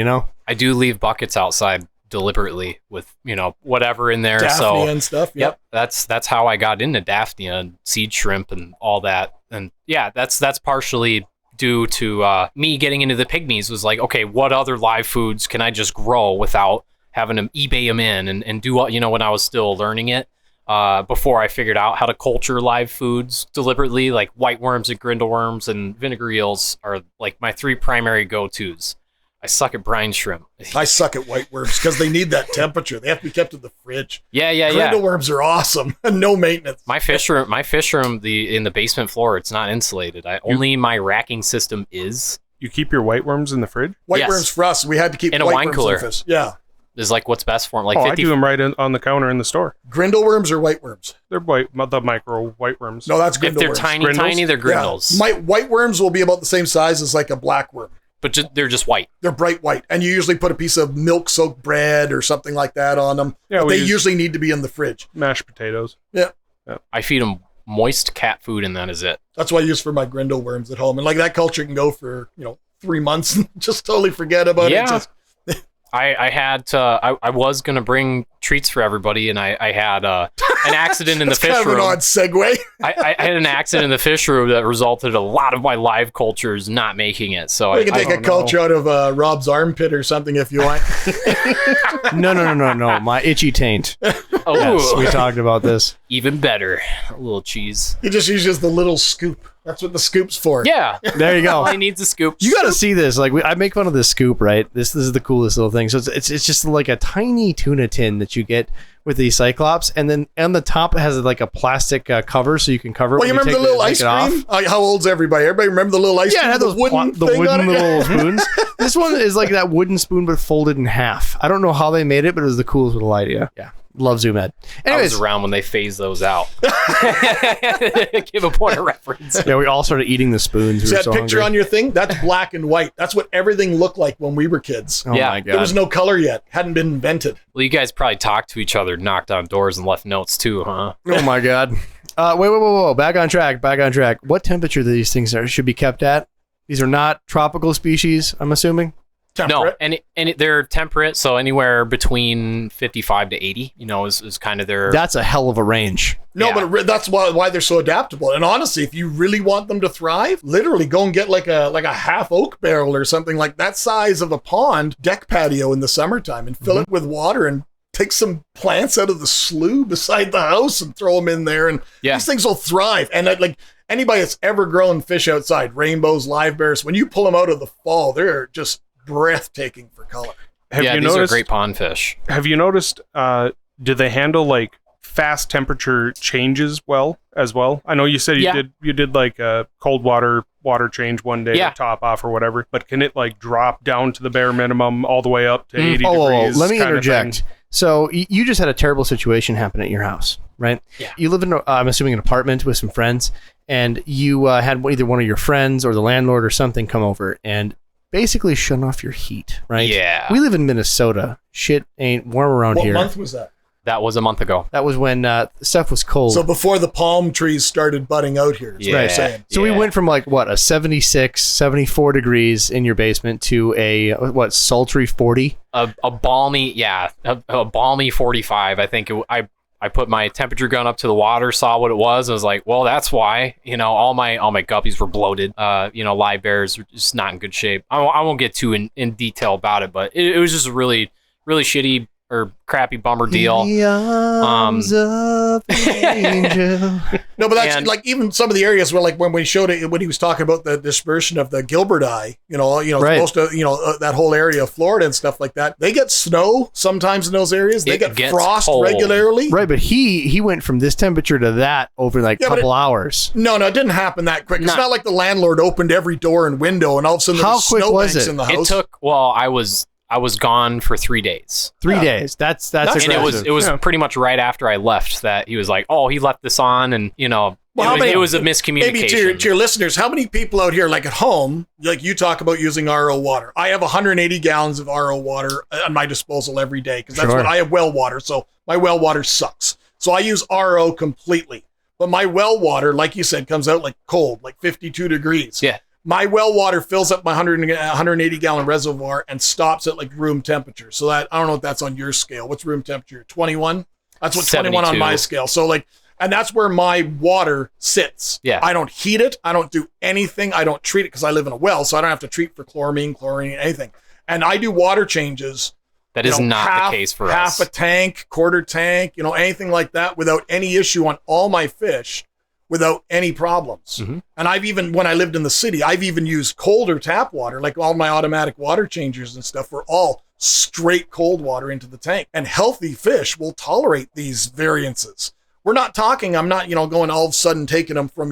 I do leave buckets outside deliberately with whatever in there. Daphnia and stuff. Yep. That's how I got into Daphnia and seed shrimp and all that. And yeah, that's partially due to me getting into the pygmies. Was like, okay, what other live foods can I just grow without having to eBay them in and do what when I was still learning it, before I figured out how to culture live foods deliberately. Like white worms and grindle worms and vinegar eels are like my 3 primary go-tos. I suck at brine shrimp. I suck at white worms because they need that temperature. They have to be kept in the fridge. Yeah. Grindle worms are awesome. No maintenance. My fish room, in the basement floor, it's not insulated. Only my racking system is. You keep your white worms in the fridge? White worms for us. We had to keep in a white wine worms cooler. in fish. Yeah. Is like what's best for them. Like I do them right on the counter in the store. Grindle worms or white worms? They're the micro white worms. No, that's grindle worms. If they're tiny, they're grindles. Yeah. White worms will be about the same size as like a black worm. But they're just white. They're bright white. And you usually put a piece of milk-soaked bread or something like that on them. Yeah, but they usually need to be in the fridge. Mashed potatoes. Yeah. I feed them moist cat food, and that is it. That's what I use for my grindle worms at home. And like that culture can go for, 3 months and just totally forget about it. I was going to bring treats for everybody, and I had an accident in the fish room. Kind of an odd segue. I had an accident in the fish room that resulted in a lot of my live cultures not making it. So we can take a culture out of Rob's armpit or something if you want. No. My itchy taint. Oh, yes, we talked about this. Even better. A little cheese. He just uses the little scoop. That's what the scoop's for. Yeah. There you go. All he needs a scoop. You got to see this. Like I make fun of this scoop, right? This is the coolest little thing. So it's just like a tiny tuna tin that you get with the Cyclops, and then on the top it has like a plastic cover so you can cover it. Well, you remember the little ice cream? How old's everybody? Everybody remember the little ice cream? Yeah, it had those wooden little spoons. This one is like that wooden spoon but folded in half. I don't know how they made it, but it was the coolest little idea. Yeah. Love Zoom Ed. Anyways, I was around when they phased those out. Give a point of reference. Yeah, we all started eating the spoons. See that picture on your thing? That's black and white. That's what everything looked like when we were kids. Oh my God. There was no color yet. Hadn't been invented. Well, you guys probably talked to each other, knocked on doors, and left notes too, huh? Oh my God. Wait. Back on track. What temperature do these things should be kept at? These are not tropical species, I'm assuming. Temperate. No, and they're temperate, so anywhere between 55 to 80, is kind of their... That's a hell of a range. No, yeah. But that's why they're so adaptable. And honestly, if you really want them to thrive, literally go and get like a half oak barrel or something like that size of a pond deck patio in the summertime and fill it with water and take some plants out of the slough beside the house and throw them in there. And these things will thrive. And like anybody that's ever grown fish outside, rainbows, live bears, when you pull them out of the fall, they're just breathtaking for color. These are great pond fish. Have you noticed, do they handle like fast temperature changes as well? I know you said you did like a cold water change one day to top off or whatever, but can it like drop down to the bare minimum all the way up to 80 degrees? Let me interject. So you just had a terrible situation happen at your house, right? Yeah. You live in, I'm assuming, an apartment with some friends, and you had either one of your friends or the landlord or something come over and basically shut off your heat, right? Yeah. We live in Minnesota. Shit ain't warm around here. What month was that? That was a month ago. That was when stuff was cold. So before the palm trees started budding out here. Is what I'm saying. So we went from like, a 76, 74 degrees in your basement to a, sultry 40? A balmy, a balmy 45. I think I put my temperature gun up to the water, saw what it was. I was like, well, that's why. All my guppies were bloated. Live bears were just not in good shape. I won't get too in detail about it, but it was just a really, really shitty or crappy bummer deal. The arms of an angel. No, but that's like even some of the areas where, like when we showed it, when he was talking about the dispersion of the Gilbert eye, Right. most of that whole area of Florida and stuff like that, they get snow sometimes in those areas. They It get gets frost cold. regularly. Right, but he went from this temperature to that over like a Yeah, but couple hours. No, it didn't happen that quick. It's not like the landlord opened every door and window and all of a sudden there How was quick was snowbanks it? in the It house. took, I was gone for 3 days. 3 days. That's And aggressive. it was pretty much right after I left that he was like, oh, he left this on, and it was a miscommunication. Maybe to your listeners, how many people out here, like at home, like you talk about using RO water? I have 180 gallons of RO water at my disposal every day because that's Sure. what I have well water. So my well water sucks. So I use RO completely. But my well water, like you said, comes out like cold, like 52 degrees. Yeah. My well water fills up my 180 gallon reservoir and stops at like room temperature. So that, I don't know if that's on your scale. What's room temperature? 21? That's what 21 on 72. my scale. So like, and that's where my water sits. Yeah. I don't heat it. I don't do anything. I don't treat it because I live in a well. So I don't have to treat for chlorine, anything. And I do water changes. That is not the case for us. Half a tank, quarter tank, anything like that without any issue on all my fish. Without any problems. Mm-hmm. And I've even, when I lived in the city, I've even used colder tap water, like all my automatic water changers and stuff were all straight cold water into the tank. And healthy fish will tolerate these variances. I'm not, going all of a sudden taking them from,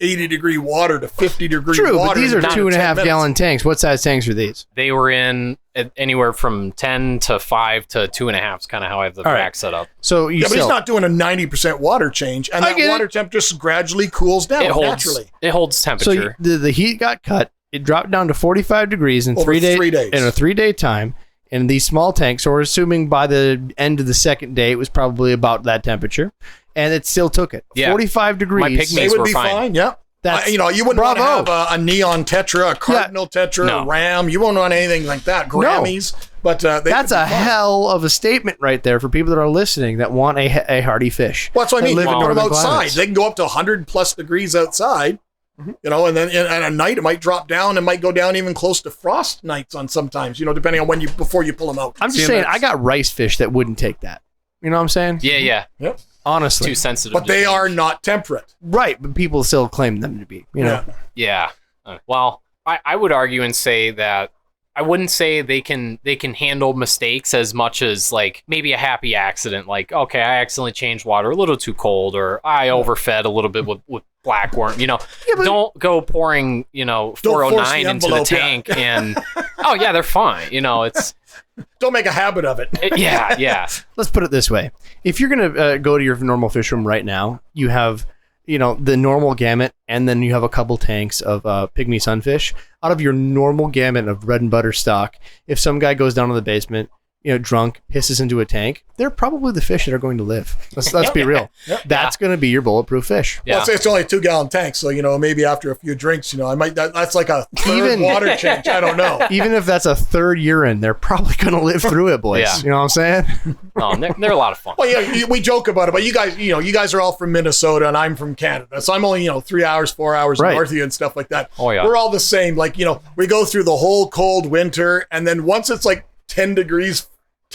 80-degree water to 50-degree True, water. but these are in 2.5 10 minutes. gallon tanks. What size tanks are these? They were in anywhere from 10 to 5 to 2.5 is kind of how I have the All right. rack set up. So you Yeah, but still, he's not doing a 90% water change, and I that get it. water temp just gradually cools down It holds naturally. It holds so temperature. the heat got cut. It dropped down to 45 degrees in Over 3 days. 3 days. In a 3 day time. In these small tanks, so we're assuming by the end of the second day, it was probably about that temperature, and it still took it. Yeah. 45 degrees. Pygmies They would were be fine. fine, yeah. That's you wouldn't want to bravo. have a neon tetra, a cardinal tetra, No. a ram. You won't want anything like that. Grammys, but That's a hell of a statement right there for people that are listening that want a hardy fish. Well, that's what I that mean. live in Put them northern outside. climates. They can go up to 100+ degrees outside. And then and at night it might drop down. It might go down even close to frost nights on sometimes. Depending on before you pull them out. I'm just saying, I got rice fish that wouldn't take that. You know what I'm saying? Yeah. Yep. Honestly. Too sensitive. But to they change. are not temperate. Right, but people still claim them to be. You know. Yeah. Yeah. Well, I would argue and say that I wouldn't say they can handle mistakes as much as like maybe a happy accident. Like, okay, I accidentally changed water a little too cold, or I overfed a little bit with blackworm. but- Don't go pouring 409 into the envelope, yeah. tank and oh yeah, they're fine. It's Don't make a habit of it. yeah. Let's put it this way: if you're gonna go to your normal fish room right now, you have the normal gamut, and then you have a couple tanks of Pygmy Sunfish. Out of your normal gamut of bread and butter stock, if some guy goes down to the basement, drunk, pisses into a tank, they're probably the fish that are going to live. Let's be real. That's going to be your bulletproof fish. Yeah. Well, it's only a 2-gallon tank, so maybe after a few drinks, I might. That's like a third water change. I don't know. Even if that's a third urine, they're probably going to live through it, boys. Yeah. You know what I'm saying? Oh, they're a lot of fun. Well, yeah, we joke about it, but you guys are all from Minnesota, and I'm from Canada, so I'm only 3 hours, 4 hours Right. north of you and stuff like that. Oh, yeah. We're all the same. Like we go through the whole cold winter, and then once it's like 10 degrees.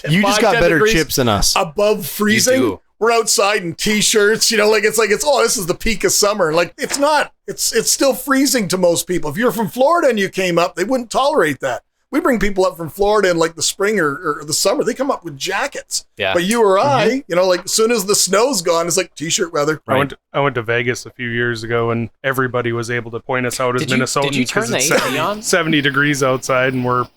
You just got 10 better degrees chips than us. above freezing. do. We're outside in t-shirts, this is the peak of summer. Like it's not. It's still freezing to most people. If you're from Florida and you came up, they wouldn't tolerate that. We bring people up from Florida in like the spring or the summer. They come up with jackets. Yeah. But you or I, as soon as the snow's gone, it's like t-shirt weather. I went to Vegas a few years ago, and everybody was able to point us out as Did you Minnesotans turn the it's AC on? 70 degrees outside, and we're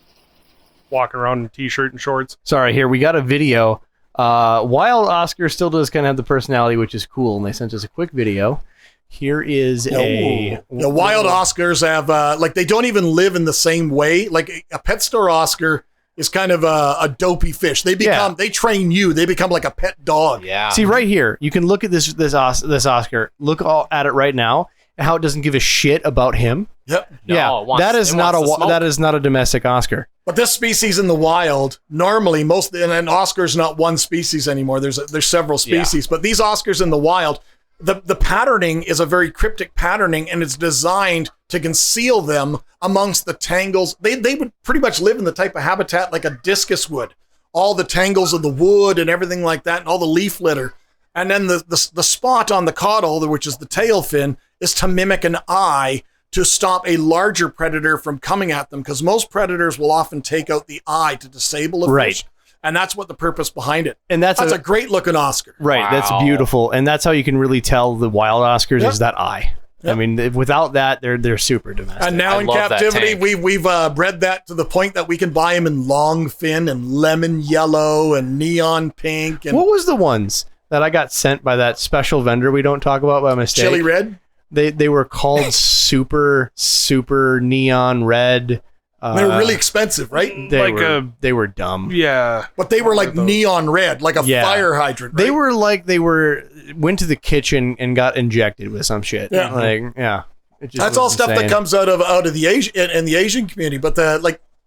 walking around in t-shirt and shorts. Sorry, here we got a video. Wild Oscar still does kind of have the personality, which is cool, and they sent us a quick video. Here is The wild Oscars have they don't even live in the same way. Like a pet store Oscar is kind of a dopey fish. They become they train you. They become like a pet dog. Yeah. See right here, you can look at this Oscar. Look at it right now, and how it doesn't give a shit about him. Yep. No, yeah, it wants- that is it not wants the a smoke. that is not a domestic Oscar. But this species in the wild, normally and Oscar's not one species anymore. There's several species, but these Oscars in the wild, the patterning is a very cryptic patterning, and it's designed to conceal them amongst the tangles. They would pretty much live in the type of habitat like a discus would. All the tangles of the wood and everything like that, and all the leaf litter. And then the spot on the caudal, which is the tail fin, is to mimic an eye to stop a larger predator from coming at them, because most predators will often take out the eye to disable a fish. And that's what the purpose behind it. And that's a great looking Oscar. Right, Wow. that's beautiful. And that's how you can really tell the wild Oscars is that eye. Yep. I mean, without that, they're super domestic. And now I in love that captivity, tank. we've bred that to the point that we can buy them in long fin and lemon yellow and neon pink and What was the ones that I got sent by that special vendor we don't talk about by mistake? chili red. They were called super neon red. They were really expensive, right? They were dumb. Yeah. But they were like neon red, like a fire hydrant. Right? They were like went to the kitchen and got injected with some shit. Yeah. It just That's all was stuff insane. that comes out of the Asian in the Asian community. But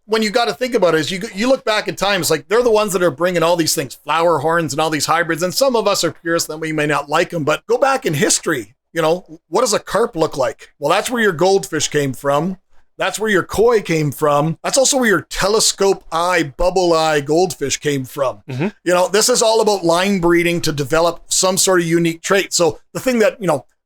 when you got to think about it, is you look back in time, it's like they're the ones that are bringing all these things, flower horns and all these hybrids. And some of us are purists that we may not like them, but go back in history. What does a carp look like? Well, that's where your goldfish came from. That's where your koi came from. That's also where your telescope eye, bubble eye goldfish came from. Mm-hmm. This is all about line breeding to develop some sort of unique trait. So the thing that,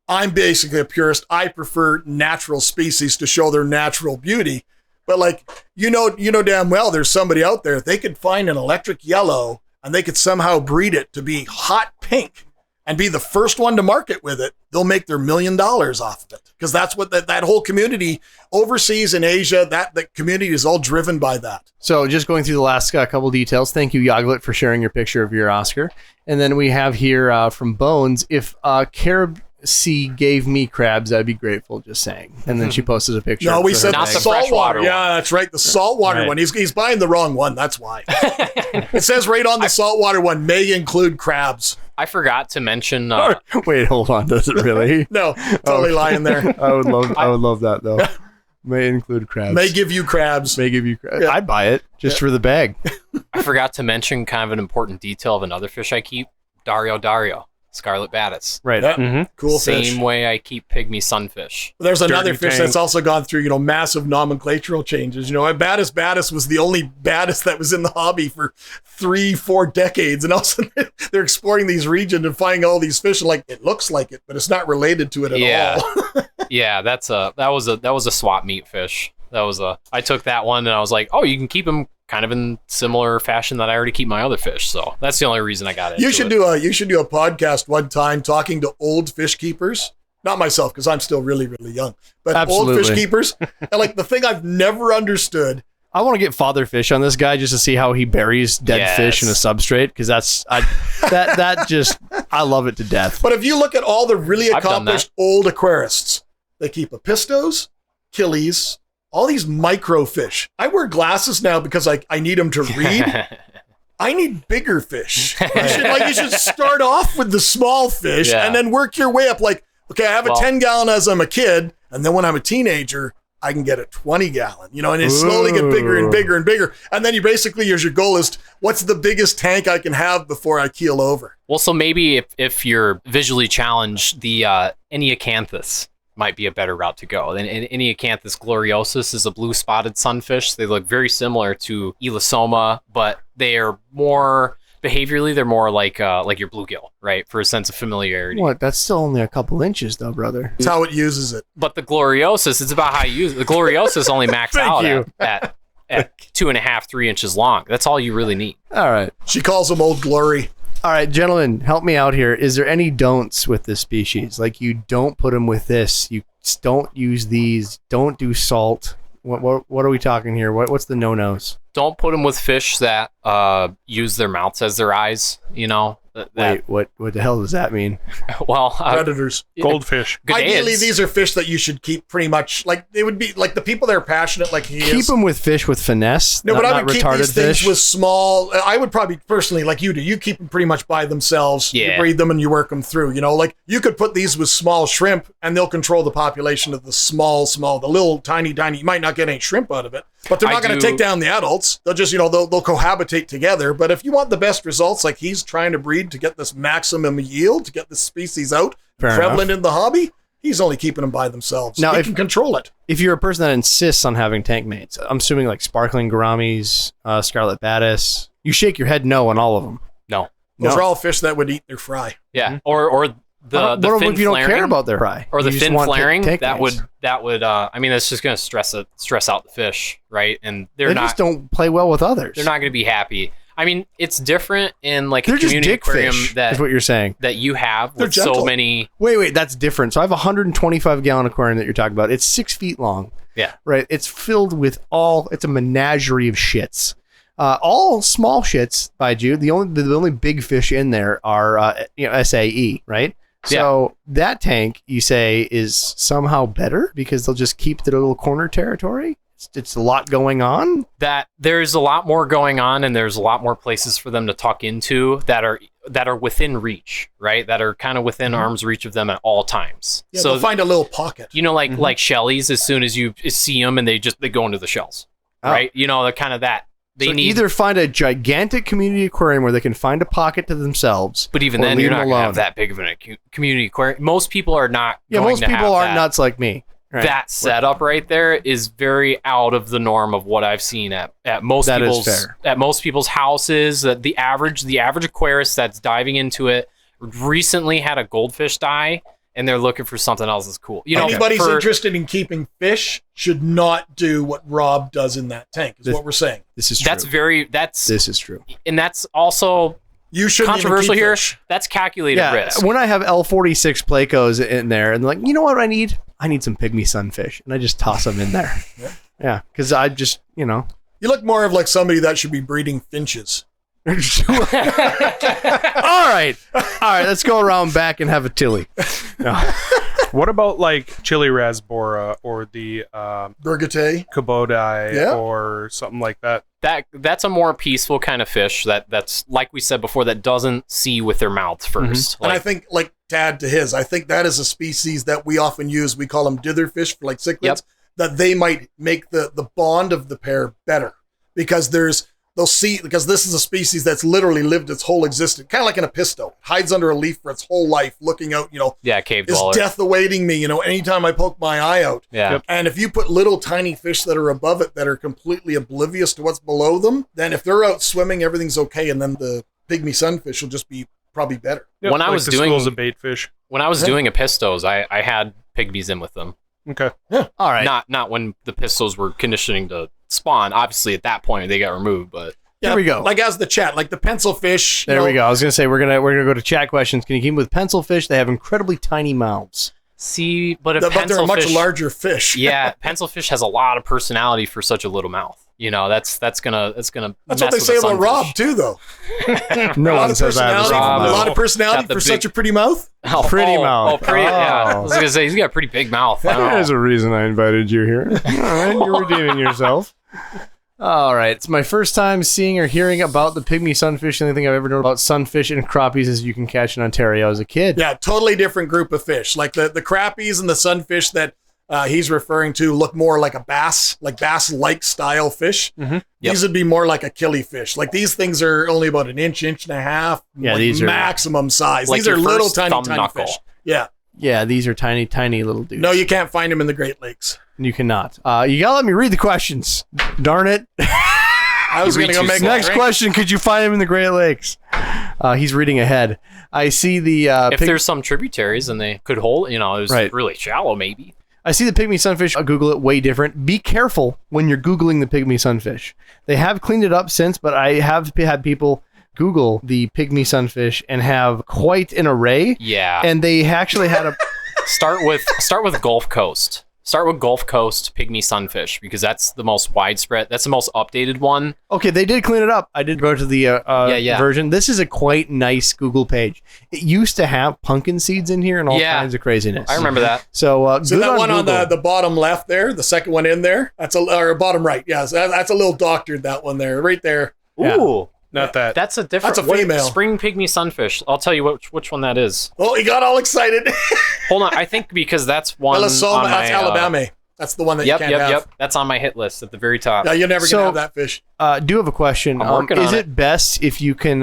I'm basically a purist. I prefer natural species to show their natural beauty. But you know damn well there's somebody out there, they could find an electric yellow and they could somehow breed it to be hot pink and be the first one to market with it. They'll make their $1 million off of it, because that's what that whole community overseas in Asia, that community is all driven by that. So just going through the last couple details. Thank you, Yoglet, for sharing your picture of your Oscar. And then we have here from Bones, if Carib Sea gave me crabs, I'd be grateful, just saying. And then she posted a picture. No, we said Not the the saltwater freshwater one. one. Yeah, that's right. The saltwater Right. one. He's buying the wrong one. That's why. It says right on the saltwater one, may include crabs. I forgot to mention. Wait, hold on. Does it really? No, totally lying there. I would love that though. May include crabs. May give you crabs. May give you crabs. Yeah. I'd buy it just for the bag. I forgot to mention kind of an important detail of another fish I keep, Dario, scarlet baddis. Right. Yeah. Mhm. Cool Same fish. way I keep pygmy sunfish. There's another Dirty fish tank. that's also gone through, massive nomenclatural changes. Baddis was the only baddis that was in the hobby for 3-4 decades. And all of a sudden they're exploring these regions and finding all these fish. And it looks like it, but it's not related to it at all. Yeah, that was a swap meat fish. I took that one and I was like, oh, you can keep them kind of in similar fashion that I already keep my other fish. So that's the only reason I got it. You should do a podcast one time talking to old fish keepers. Not myself, because I'm still really, really young, but old fish Absolutely. keepers. And the thing I've never understood. I want to get Father Fish on this guy just to see how he buries dead Yes. fish in a substrate, because I love it to death. But if you look at all the really I've done accomplished old aquarists, they keep apistos, killies, all these microfish. I wear glasses now because I need them to read. I need bigger fish. You should start off with the small fish Yeah. and then work your way up. Okay, I have a 10-gallon as I'm a kid, and then when I'm a teenager, I can get a 20-gallon, and it slowly get bigger and bigger and bigger. And then your goal is, what's the biggest tank I can have before I keel over? Well, so maybe if you're visually challenged, the Eniacanthus might be a better route to go. And Eniacanthus gloriosus is a blue spotted sunfish. They look very similar to Elosoma, but they are more behaviorally, they're more like your bluegill, right? For a sense of familiarity. What? That's still only a couple inches, though, brother. That's how it uses it. But the gloriosus, it's about how you use it. The gloriosus only max out at 2.5, 3 inches long. That's all you really need. All right. She calls them Old Glory. All right, gentlemen, help me out here. Is there any don'ts with this species? You don't put them with this. You don't use these. Don't do salt. What are we talking here? What's the no-nos? Don't put them with fish that use their mouths as their eyes. Wait, what the hell does that mean? Well, Predators. Goldfish. Ideally, gnads. these are fish that you should keep pretty much they would be the people that are passionate like he Keep is. them with fish with finesse. No, but I not would keep retarded these things fish. with small. I would probably personally, like you do, you keep them pretty much by themselves. You Yeah. breed them and you work them through. You could put these with small shrimp and they'll control the population of the small, the little tiny. You might not get any shrimp out of it, But they're not going to take down the adults. They'll just, they'll cohabitate together. But if you want the best results, like he's trying to breed to get this maximum yield, to get the species out, prevalent in the hobby, he's only keeping them by themselves. Now, he can control it. If you're a person that insists on having tank mates, I'm assuming like sparkling gouramis, scarlet batis, you shake your head no on all of them. No. Those are all fish that would eat their fry. Yeah. Or the fin if you don't care about their fry? Or the You just fin want flaring, tank that mates. would I mean, that's just going to stress out the fish, right? And They just don't play well with others. they're not going to be happy. I mean, it's different in like They're a just community dick aquarium fish, that is what you're saying. that you have They're with so gentle. many. Wait, that's different. So I have a 125 gallon aquarium that you're talking about. It's 6 feet long. Yeah. Right. It's filled with it's a menagerie of shits. All small shits, by you. The only big fish in there are SAE, right? So that tank, you say, is somehow better because they'll just keep their little corner territory? It's a lot going on? That there's a lot more going on, and there's a lot more places for them to tuck into that are within reach, right? That are kind of within arm's reach of them at all times. Yeah, so they'll find a little pocket. like Shelly's, as soon as you see them and they go into the shells, right? They're kind of that. They need either find a gigantic community aquarium where they can find a pocket to themselves. But even or then, leave you're them not going to alone. have that big of a community aquarium. Most people are not. Yeah, going most to people have aren't that. nuts like me. Right. That setup right there is very out of the norm of what I've seen at most That is people's fair. at most people's houses. That the average aquarist that's diving into it recently had a goldfish die, and they're looking for something else that's cool. Anybody's interested in keeping fish should not do what Rob does in that tank. Is what we're saying. This is true. This is true. And that's also You shouldn't controversial even keep here. fish. That's calculated risk. When I have L46 Plecos in there, and they're like, you know what I need? I need some Pygmy Sunfish. And I just toss them in there. Yeah, because I just, You look more of like somebody that should be breeding finches. All right, let's go around back and have a tilly. No. What about like chili rasbora or the Burgate. Kubodai or something like that? That's a more peaceful kind of fish that's like we said before, that doesn't see with their mouths first. And I think, like to add to his, I think that is a species that we often use. We call them ditherfish for like cichlids, that they might make the bond of the pair better because because this is a species that's literally lived its whole existence, kind of like an apisto. It hides under a leaf for its whole life, looking out, cave is dweller. death awaiting me, anytime I poke my eye out. Yeah. Yep. And if you put little tiny fish that are above it that are completely oblivious to what's below them, then if they're out swimming, everything's okay. And then the pygmy sunfish will just be probably better. Yep, When I was the doing- schools of bait fish. When I was doing a pistos, I had pygmies in with them. Okay. All right. Not when the pistos were conditioning to spawn. Obviously, at that point they got removed, but Here we go. Like as the chat, like the pencil fish. There we go. I was gonna say we're gonna go to chat questions. Can you keep with pencil fish? They have incredibly tiny mouths. see, but a But they're a much pencilfish- larger fish. Yeah, pencilfish has a lot of personality for such a little mouth. That's gonna. That's mess what they with say a about sunfish. Rob too, though. No A lot one of says I have a personality, Rob. small a lot mouth. of personality Got the for big- such a pretty mouth. Pretty mouth. Oh, pretty. Yeah, I Oh. was gonna say he's got a pretty big mouth. I don't know. There's a reason I invited you here. All right, you're redeeming yourself. All right, it's my first time seeing or hearing about the pygmy sunfish. The only thing I've ever known about sunfish and crappies is you can catch in Ontario as a kid. Yeah, totally different group of fish. Like the crappies and the sunfish that he's referring to look more like a bass, like bass-like style fish. Mhm. These would be more like a killifish. Like these things are only about an inch and a half. Yeah, like these are- maximum size. Like These are your little first tiny thumb tiny knuckle. fish. Yeah. Yeah, these are tiny, tiny little dudes. No, you can't find them in the Great Lakes. You cannot. You gotta let me read the questions. Darn it. I was going to go make Next question, could you find him in the Great Lakes? He's reading ahead. I see the If there's some tributaries and they could hold, it was Right. really shallow, maybe. I see the pygmy sunfish. I'll Google it, way different. Be careful when you're Googling the pygmy sunfish. They have cleaned it up since, but I have had people Google the pygmy sunfish and have quite an array. Yeah. And they actually had a... Start with Gulf Coast. Start with Gulf Coast pygmy sunfish because that's the most widespread. That's the most updated one. Okay, they did clean it up. I did go to the version. This is a quite nice Google page. It used to have pumpkin seeds in here and all kinds of craziness. I remember that. So, So good that one Google. on the bottom left there, the second one in there, or bottom right. Yeah, so that's a little doctored, that one there, right there. Yeah. Ooh. Not that. That's a different. That's a female. Spring pygmy sunfish. I'll tell you which one that is. Oh, he got all excited. Hold on, I think because that's one. Elasoma, on that's my, Alabama. That's the one that Yep, you can't have. yep. That's on my hit list at the very top. Yeah, you're never So- gonna have that fish. Do have a question. I'm working Is on it best if you can,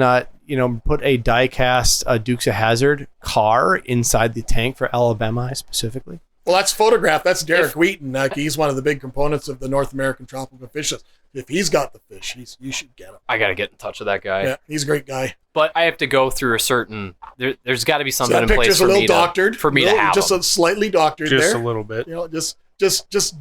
put a die-cast Dukes of Hazzard car inside the tank for Alabama specifically? Well, that's photographed. That's Derek Wheaton. He's one of the big components of the North American tropical fishes. If he's got the fish, you should get him. I got to get in touch with that guy. Yeah, he's a great guy. But I have to go through a certain. There's got to be So something that in place picture's for a little me doctored. to have just them. a slightly doctored Just there. a little bit. You know, just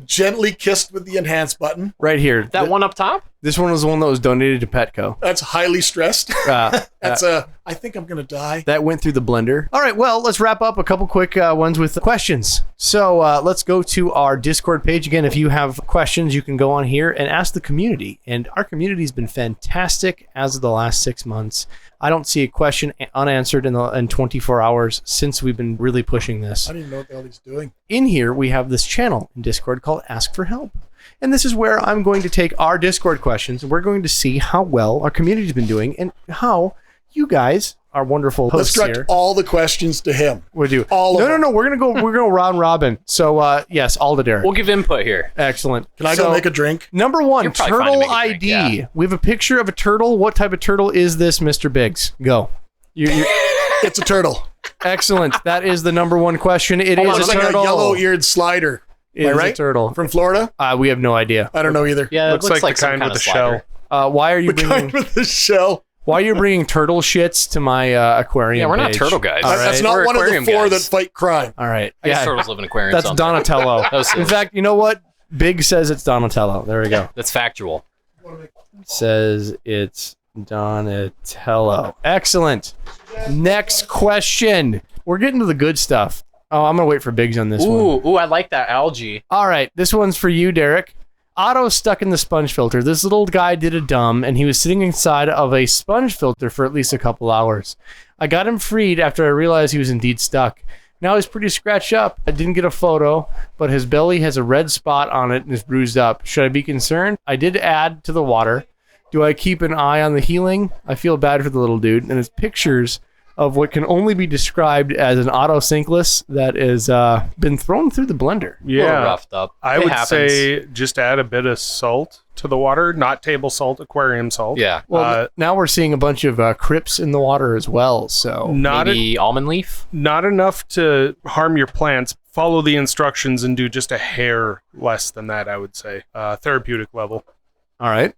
gently kissed with the enhance button. Right here. That one up top. This one was the one that was donated to Petco. That's highly stressed. That's I think I'm gonna die. That went through the blender. All right, well, let's wrap up a couple quick ones with questions. So let's go to our Discord page. Again, if you have questions, you can go on here and ask the community. And our community's been fantastic as of the last 6 months. I don't see a question unanswered in 24 hours since we've been really pushing this. I don't even know what the hell he's doing. In here, we have this channel in Discord called Ask for Help. And this is where I'm going to take our Discord questions and we're going to see how well our community's been doing and how you guys, our wonderful Let's hosts direct here, all the questions to him. would do. all of them. No. We're gonna go round robin. So yes, all to Derek. We'll give input here. Excellent. Can I So, go make a drink? number one? You'll probably find Turtle a make a drink, ID. yeah. We have a picture of a turtle. What type of turtle is this, Mr. Biggs? Go. You It's a turtle. excellent. That is the number one question. It It is looks a like turtle. a yellow-eared slider. It Am I is a right? turtle. From Florida? We have no idea. I don't know either. Yeah, Looks it looks like the some kind kind with of the slider. shell. Why are you The bringing? kind with the shell. Why are you bringing turtle shits to my aquarium? Yeah, we're not page? turtle guys. All That's right. not We're one of the aquarium four guys. that fight crime. All right. I guess Yeah, turtles live in aquariums. that's Donatello. That was In silly. fact, you know what? Big says it's Donatello. There we go. That's factual. Says it's Donatello. Excellent. Next question. We're getting to the good stuff. Oh, I'm gonna wait for Biggs on this one. Ooh, I like that algae. All right, this one's for you, Derek. Otto's stuck in the sponge filter. This little guy did a dumb, and he was sitting inside of a sponge filter for at least a couple hours. I got him freed after I realized he was indeed stuck. Now he's pretty scratched up. I didn't get a photo, but his belly has a red spot on it and is bruised up. Should I be concerned? I did add to the water. Do I keep an eye on the healing? I feel bad for the little dude. And it's pictures of what can only be described as an Otto sinkless that has been thrown through the blender. A little Yeah. roughed up. I It would happens. say just add a bit of salt to the water, not table salt, aquarium salt. Yeah. Well, now we're seeing a bunch of crypts in the water as well. So Maybe almond leaf. Not enough to harm your plants. Follow the instructions and do just a hair less than that, I would say. Therapeutic level. all right.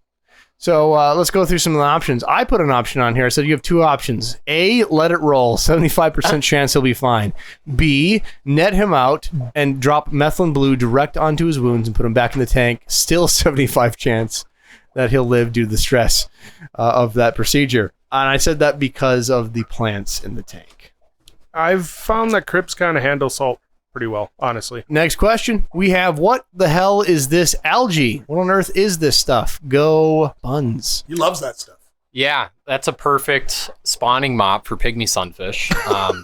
So let's go through some of the options. I put an option on here. I said you have two options. A, let it roll. 75% chance he'll be fine. B, net him out and drop methylene blue direct onto his wounds and put him back in the tank. Still 75 chance that he'll live due to the stress of that procedure. And I said that because of the plants in the tank. I've found that crypts kind of handle salt pretty well, honestly. Next question. We have, what the hell is this algae? What on earth is this stuff? Go Buns. He loves that stuff. Yeah, that's a perfect spawning mop for pygmy sunfish.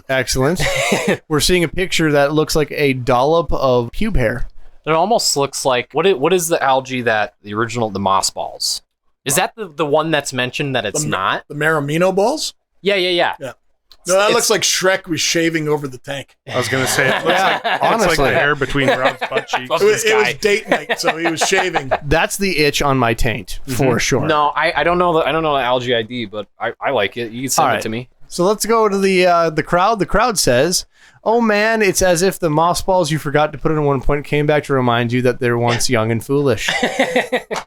Excellent. We're seeing a picture that looks like a dollop of pube hair. It almost looks like what is the algae that the original the moss balls? Is that the one that's mentioned that it's not? The Maramino balls? Yeah. Yeah. No, that looks like Shrek was shaving over the tank. I was going to say, it looks like, it's like honestly. the hair between Rob's butt cheeks. It was date night, so he was shaving. That's the itch on my taint for sure. No, I don't know the algae ID, but I like it. You can send All it right. to me. So let's go to the crowd. The crowd says, "Oh man, it's as if the moss balls you forgot to put in at one point came back to remind you that they're once young and foolish.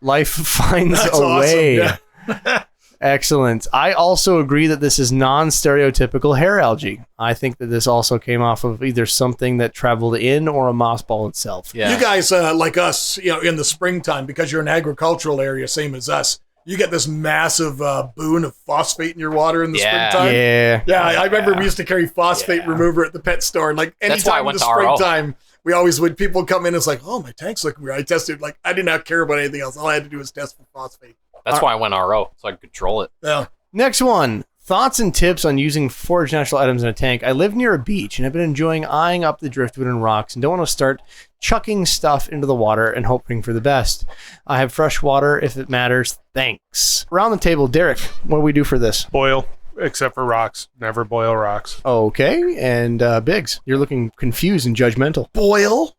Life finds That's a way." awesome, yeah. Excellent. I also agree that this is non-stereotypical hair algae. I think that this also came off of either something that traveled in or a moss ball itself. Yeah. You guys, like us, in the springtime, because you're an agricultural area, same as us, you get this massive boon of phosphate in your water in the springtime. Yeah. Yeah, I remember we used to carry phosphate remover at the pet store. And like That's why I anytime in went the to RO. springtime, we always would, people come in, it's like, oh, my tank's looking weird. I tested, like, I did not care about anything else. All I had to do was test for phosphate. That's why I went RO, so I could control it. Yeah. Next one. Thoughts and tips on using forage natural items in a tank. I live near a beach and have been enjoying eyeing up the driftwood and rocks and don't want to start chucking stuff into the water and hoping for the best. I have fresh water if it matters. Thanks. Around the table, Derek, what do we do for this? Boil, except for rocks. Never boil rocks. Okay, and Biggs, you're looking confused and judgmental. Boil?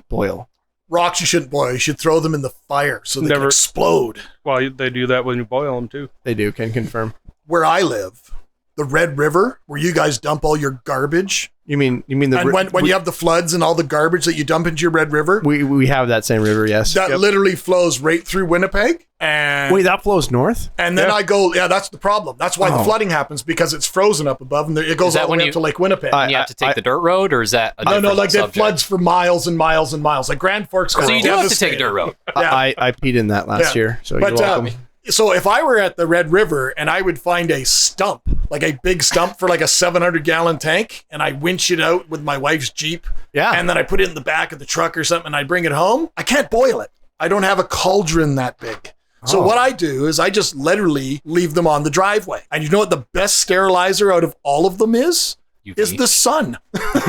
Boil. Rocks you shouldn't boil. You should throw them in the fire so they can Never- explode. Well, they do that when you boil them too. They do, can confirm. Where I live, the Red River, where you guys dump all your garbage, You mean the and when you have the floods and all the garbage that you dump into your Red River, we have that same river, yes. that literally flows right through Winnipeg. And Wait, that flows north? and then I go, that's the problem. That's why the flooding happens, because it's frozen up above, and it goes Is that all the when way you- up to Lake Winnipeg. You have to take the dirt road, or is that a no, different like that subject? floods for miles and miles and miles. Like Grand Forks got So you do have to take a devastated. dirt road. Yeah. I peed in that last Yeah. year, so But you're welcome. so if I were at the Red River and I would find a stump, like a big stump for like a 700-gallon tank, and I winch it out with my wife's Jeep, Yeah. and then I put it in the back of the truck or something, and I bring it home, I can't boil it. I don't have a cauldron that big. So what I do is I just literally leave them on the driveway. And you know what the best sterilizer out of all of them is? Is the sun.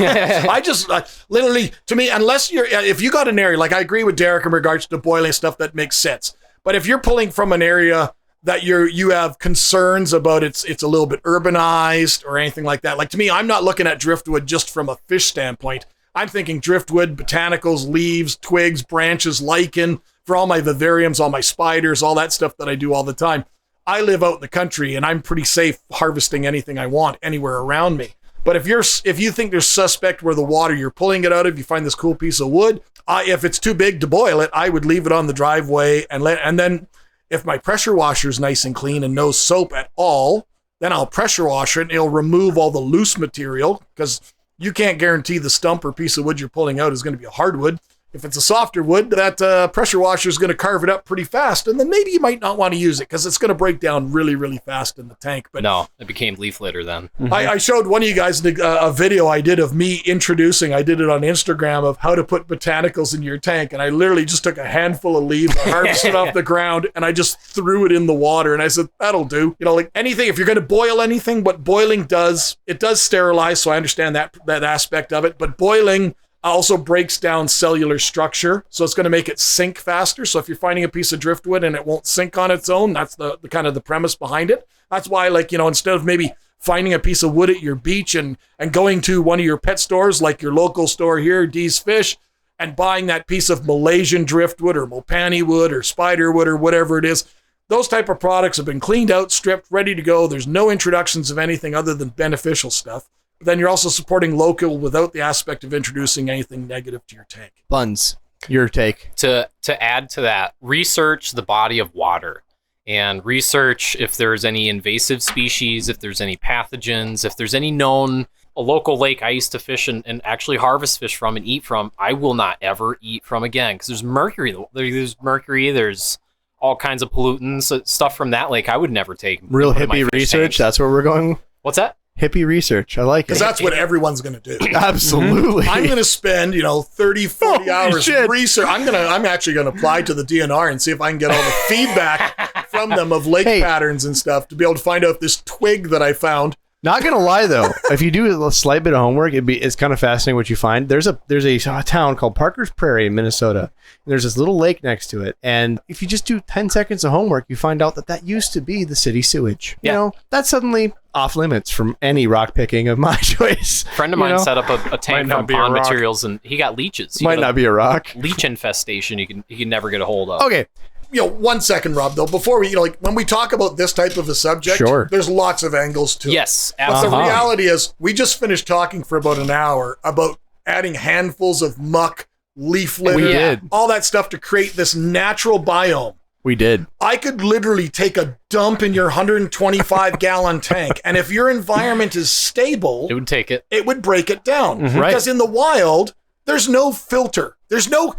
I just literally, to me, unless if you got an area, like I agree with Derek in regards to boiling stuff, that makes sense. But if you're pulling from an area that you have concerns about, it's a little bit urbanized or anything like that. Like to me, I'm not looking at driftwood just from a fish standpoint. I'm thinking driftwood, botanicals, leaves, twigs, branches, lichen, for all my vivariums, all my spiders, all that stuff that I do all the time. I live out in the country and I'm pretty safe harvesting anything I want anywhere around me. But if you think there's suspect where the water you're pulling it out of, you find this cool piece of wood, if it's too big to boil it, I would leave it on the driveway and then if my pressure washer is nice and clean and no soap at all, then I'll pressure wash it and it'll remove all the loose material, because you can't guarantee the stump or piece of wood you're pulling out is going to be a hardwood. If it's a softer wood, that pressure washer is going to carve it up pretty fast, and then maybe you might not want to use it because it's going to break down really, really fast in the tank. But No, it became leaf litter then. I showed one of you guys a video I did of me introducing, I did it on Instagram, of how to put botanicals in your tank, and I literally just took a handful of leaves, I harvested off the ground, and I just threw it in the water, and I said, that'll do. You know, like anything, if you're going to boil anything, what boiling does, it does sterilize, so I understand that aspect of it, but boiling also breaks down cellular structure, so it's going to make it sink faster. So if you're finding a piece of driftwood and it won't sink on its own, that's the kind of the premise behind it. That's why, like, you know, instead of maybe finding a piece of wood at your beach and going to one of your pet stores, like your local store here, D's Fish, and buying that piece of Malaysian driftwood or Mopani wood or spider wood or whatever it is, those type of products have been cleaned out, stripped, ready to go. There's no introductions of anything other than beneficial stuff. Then you're also supporting local without the aspect of introducing anything negative to your tank. Buns, your take. To add to that, research the body of water and research if there's any invasive species, if there's any pathogens, if there's any known. A local lake I used to fish and actually harvest fish from and eat from, I will not ever eat from again, because there's mercury. There's all kinds of pollutants, stuff from that lake I would never take. Real put in my hippie fish research. tanks. That's where we're going. What's that? Hippie research. I like it. Because that's what everyone's going to do. Absolutely. I'm going to spend, 30, 40 Holy hours shit. research. I'm actually going to apply to the DNR and see if I can get all the feedback from them of lake patterns and stuff to be able to find out this twig that I found. Not gonna lie though, if you do a slight bit of homework, it's kind of fascinating what you find. There's a town called Parker's Prairie in Minnesota. And there's this little lake next to it, and if you just do 10 seconds of homework, you find out that used to be the city sewage. Yeah. You know, that's suddenly off limits from any rock picking of my choice. A friend of mine set up a tank not from be a pond rock. materials, and he got leeches. He Might got not be a rock. leech infestation. He can never get a hold of. Okay, 1 second, Rob, though, before we, when we talk about this type of a subject, Sure. there's lots of angles to it. Yes, But absolutely. the reality is, we just finished talking for about an hour about adding handfuls of muck, leaf litter, We did. all that stuff to create this natural biome. we did. I could literally take a dump in your 125 gallon tank, and if your environment is stable, It would take it. it would break it down. Right. Because in the wild, there's no filter. There's no,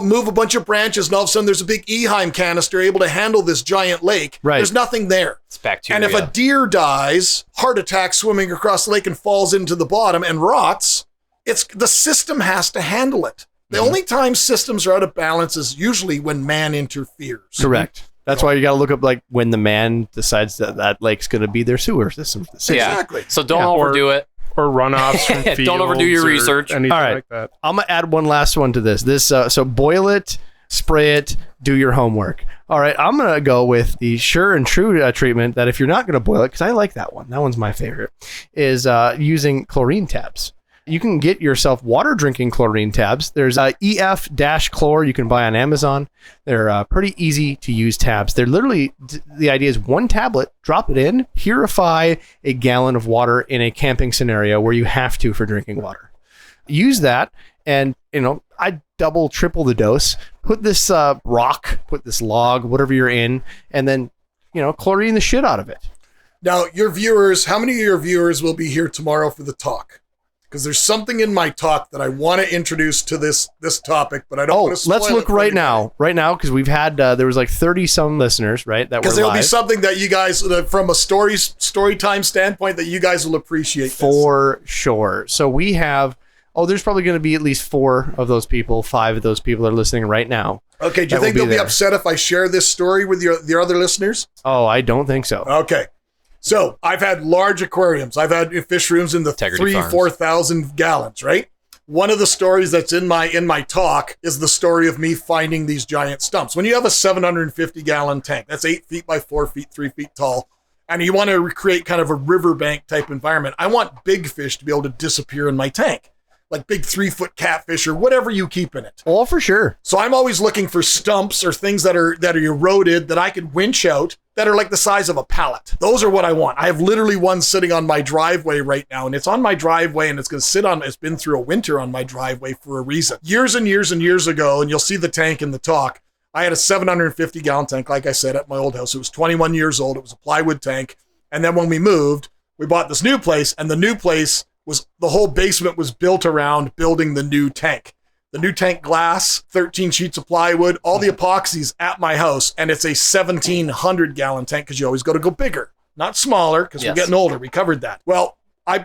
move a bunch of branches and all of a sudden there's a big Eheim canister able to handle this giant lake. Right. There's nothing there. It's bacteria. And if a deer dies, heart attack swimming across the lake and falls into the bottom and rots, the system has to handle it. The only time systems are out of balance is usually when man interferes. Correct. That's why you got to look up when the man decides that lake's going to be their sewer system. Yeah. Exactly. So don't Yeah. overdo it. Or runoffs from fields. Don't overdo your or research. Anything All right. like that. I'm gonna add one last one to this. So boil it, spray it, do your homework. All right, I'm gonna go with the sure and true treatment that if you're not gonna boil it, because I like that one. That one's my favorite. Is using chlorine tabs. You can get yourself water drinking chlorine tabs. There's EF-Chlor you can buy on Amazon. They're pretty easy to use tabs. They're literally, the idea is one tablet, drop it in, purify a gallon of water in a camping scenario where you have to for drinking water. Use that, and I double, triple the dose. Put this rock, put this log, whatever you're in, and then chlorine the shit out of it. Now, your viewers, how many of your viewers will be here tomorrow for the talk? Because there's something in my talk that I want to introduce to this topic, but I don't want to spoil it. Let's look right now, because we've had, there was like 30 some listeners, right? That because there'll be something that you guys, from a story time standpoint, that you guys will appreciate. For sure. So we have, there's probably going to be at least 4 of those people, 5 of those people are listening right now. Okay, do you think they'll be upset if I share this story with your other listeners? Oh, I don't think so. Okay. So I've had large aquariums. I've had fish rooms in the 3,000-4,000 gallons, right? One of the stories that's in my talk is the story of me finding these giant stumps. When you have a 750-gallon tank, that's 8 feet by 4 feet, 3 feet tall, and you want to recreate kind of a riverbank type environment, I want big fish to be able to disappear in my tank. Like big 3-foot catfish or whatever you keep in it. Oh, for sure. So I'm always looking for stumps or things that are eroded that I could winch out that are like the size of a pallet. Those are what I want. I have literally one sitting on my driveway right now, and it's on my driveway, and it's going to sit on, it's been through a winter on my driveway for a reason. Years and years and years ago, and you'll see the tank in the talk, I had a 750-gallon tank, like I said, at my old house. It was 21 years old. It was a plywood tank. And then when we moved, we bought this new place, and the new place was the whole basement was built around building the new tank. The new tank glass, 13 sheets of plywood, all the epoxies at my house, and it's a 1,700-gallon tank because you always got to go bigger, not smaller, because we're getting older. We covered that. Well,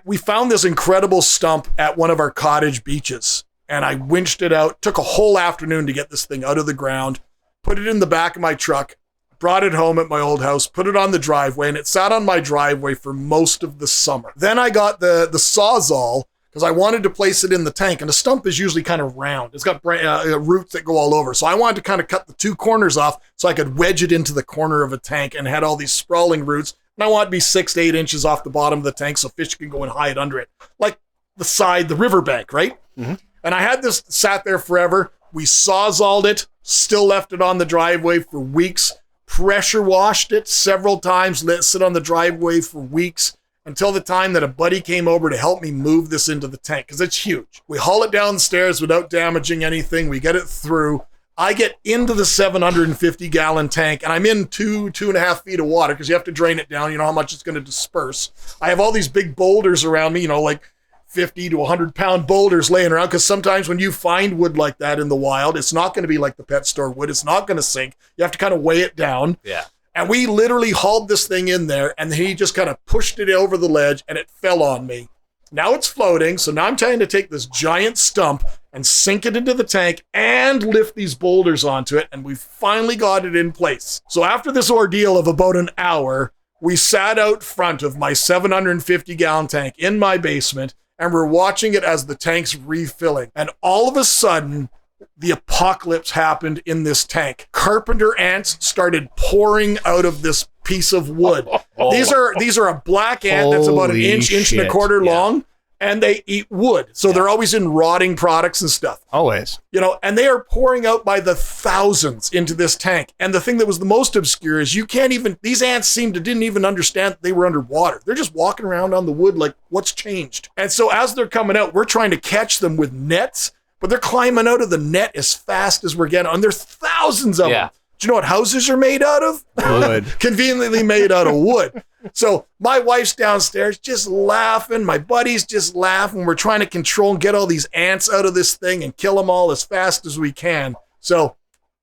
we found this incredible stump at one of our cottage beaches, and I winched it out. Took a whole afternoon to get this thing out of the ground, put it in the back of my truck, brought it home at my old house, put it on the driveway, and it sat on my driveway for most of the summer. Then I got the Sawzall because I wanted to place it in the tank, and a stump is usually kind of round. It's got roots that go all over. So I wanted to kind of cut the 2 corners off so I could wedge it into the corner of a tank and had all these sprawling roots. And I want it to be 6 to 8 inches off the bottom of the tank so fish can go and hide under it. Like the riverbank, right? Mm-hmm. And I had this sat there forever. We Sawzalled it, still left it on the driveway for weeks. Pressure washed it several times, let it sit on the driveway for weeks until the time that a buddy came over to help me move this into the tank because it's huge. We haul it down the stairs without damaging anything. We get it through. I get into the 750-gallon tank, and I'm in 2.5 feet of water because you have to drain it down. You know how much it's going to disperse. I have all these big boulders around me, like 50 to 100-pound boulders laying around, because sometimes when you find wood like that in the wild, it's not going to be like the pet store wood. It's not going to sink. You have to kind of weigh it down. Yeah. And we literally hauled this thing in there, and he just kind of pushed it over the ledge, and it fell on me. Now it's floating, so now I'm trying to take this giant stump and sink it into the tank and lift these boulders onto it, and we finally got it in place. So after this ordeal of about an hour, we sat out front of my 750-gallon tank in my basement, and we're watching it as the tank's refilling. And all of a sudden, the apocalypse happened in this tank. Carpenter ants started pouring out of this piece of wood. These are a black ant that's about an inch and a quarter long, and they eat wood. So they're always in rotting products and stuff. Always. And they are pouring out by the thousands into this tank. And the thing that was the most obscure is these ants didn't even understand they were underwater. They're just walking around on the wood like, what's changed? And so as they're coming out, we're trying to catch them with nets, but they're climbing out of the net as fast as we're getting. And there's thousands of them. Do you know what houses are made out of? Wood. Conveniently made out of wood. So my wife's downstairs just laughing. My buddy's just laughing. We're trying to control and get all these ants out of this thing and kill them all as fast as we can. So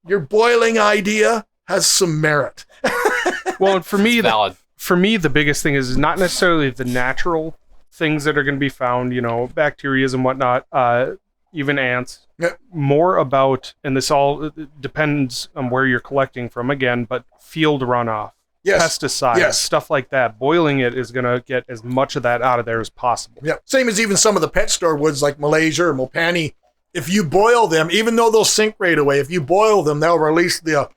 your boiling idea has some merit. Well, and for me, valid. The biggest thing is not necessarily the natural things that are going to be found, bacteria and whatnot, even ants. More about, and this all depends on where you're collecting from again, but field runoff, pesticides, stuff like that. Boiling it is going to get as much of that out of there as possible. Yeah, same as even some of the pet store woods like Malaysia or Mopani. If you boil them, even though they'll sink right away, if you boil them, they'll release the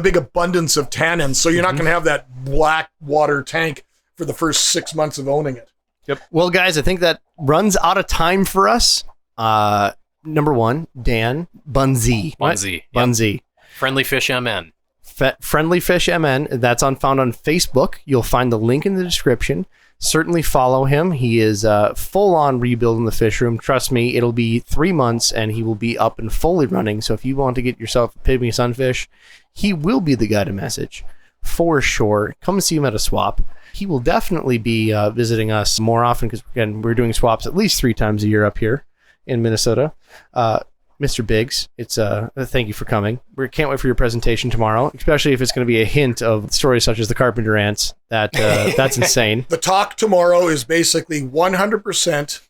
big abundance of tannins. So you're not going to have that black water tank for the first 6 months of owning it. Yep. Well, guys, I think that runs out of time for us. Number one, Dan Bunzy. Bunzy. What? Bunzy. Friendly Fish MN. Friendly Fish MN. That's found on Facebook. You'll find the link in the description. Certainly follow him. He is full on rebuilding the fish room. Trust me, it'll be 3 months and he will be up and fully running. So if you want to get yourself a Pygmy Sunfish, he will be the guy to message for sure. Come see him at a swap. He will definitely be visiting us more often because, again, we're doing swaps at least 3 times a year up here in Minnesota. Mr. Biggs, it's thank you for coming. We can't wait for your presentation tomorrow, especially if it's going to be a hint of stories such as the carpenter ants. That's insane. The talk tomorrow is basically 100%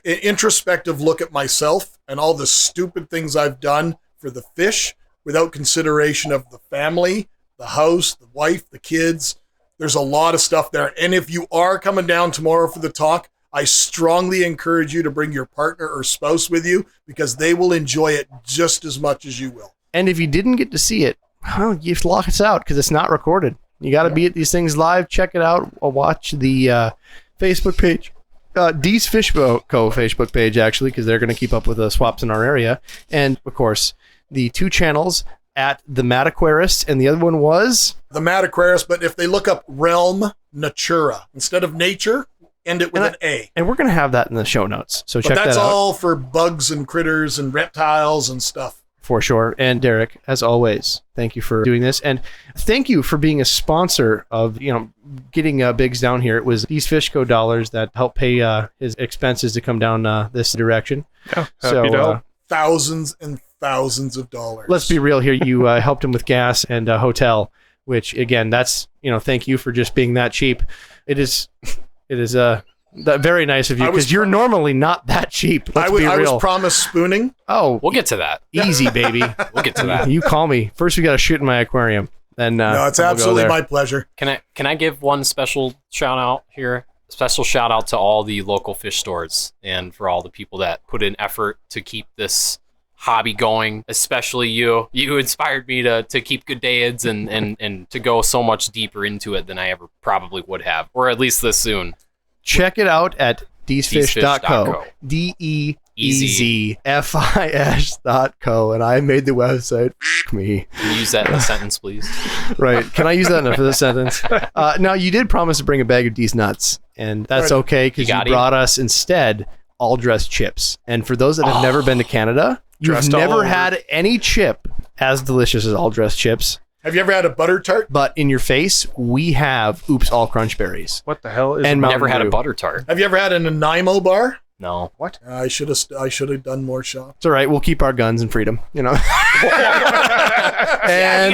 introspective look at myself and all the stupid things I've done for the fish without consideration of the family, the house, the wife, the kids. There's a lot of stuff there. And if you are coming down tomorrow for the talk, I strongly encourage you to bring your partner or spouse with you because they will enjoy it just as much as you will. And if you didn't get to see it, well, you have to lock us out because it's not recorded. You got to be at these things live. Check it out. Or watch the Facebook page. Dee's Fish Co. Facebook page, actually, because they're going to keep up with the swaps in our area. And, of course, the 2 channels at the Mad Aquarist, and the other one was? The Mad Aquarist, but if they look up Realm Natura, instead of nature, end it with an A. And we're going to have that in the show notes. So check that out. But that's all for bugs and critters and reptiles and stuff. For sure. And Derek, as always, thank you for doing this. And thank you for being a sponsor of, getting Biggs down here. It was these Fish Co. dollars that helped pay his expenses to come down this direction. Yeah, so thousands and thousands of dollars. Let's be real here. You helped him with gas and a hotel, which, again, that's, thank you for just being that cheap. It is very nice of you because you're normally not that cheap. Let's be real. I was promised spooning. Oh, we'll get to that. Easy, baby. We'll get to that. You call me. First, we got to shoot in my aquarium. Then no, it's absolutely my pleasure. Can I give one special shout out here? A special shout out to all the local fish stores and for all the people that put in effort to keep this hobby going, especially you. You inspired me to keep good days and to go so much deeper into it than I ever probably would have, or at least this soon. Check it out at deezfish.co. DEEZFIS.co. And I made the website. F*** me. Can you use that in a sentence, please? Right. Can I use that in a sentence? Now, you did promise to bring a bag of Deez nuts, and that's okay because you brought us instead all dressed chips. And for those that have never been to Canada, you've never had any chip as delicious as all dressed chips. Have you ever had a butter tart? But in your face, we have Oops All Crunch Berries. What the hell is and never had a butter tart? Have you ever had an Nanaimo bar? No. What? I should have done more shots. It's all right. We'll keep our guns and freedom, And you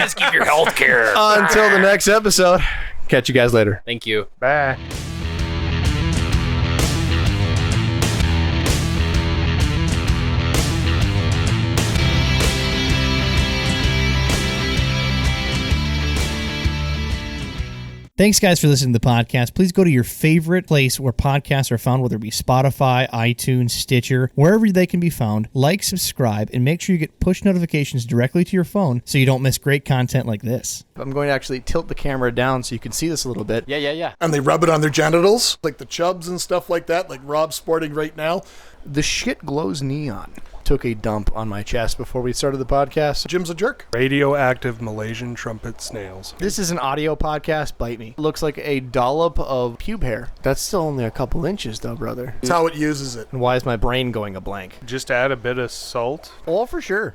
guys keep your health care. Until the next episode, catch you guys later. Thank you. Bye. Thanks, guys, for listening to the podcast. Please go to your favorite place where podcasts are found, whether it be Spotify, iTunes, Stitcher, wherever they can be found. Like, subscribe, and make sure you get push notifications directly to your phone so you don't miss great content like this. I'm going to actually tilt the camera down so you can see this a little bit. Yeah. And they rub it on their genitals, like the chubs and stuff like that, like Rob's sporting right now. The shit glows neon. Took a dump on my chest before we started the podcast. Jim's a jerk. Radioactive Malaysian trumpet snails. This is an audio podcast. Bite me. Looks like a dollop of pube hair. That's still only a couple inches, though, brother. That's how it uses it. And why is my brain going a blank? Just add a bit of salt. Oh, for sure.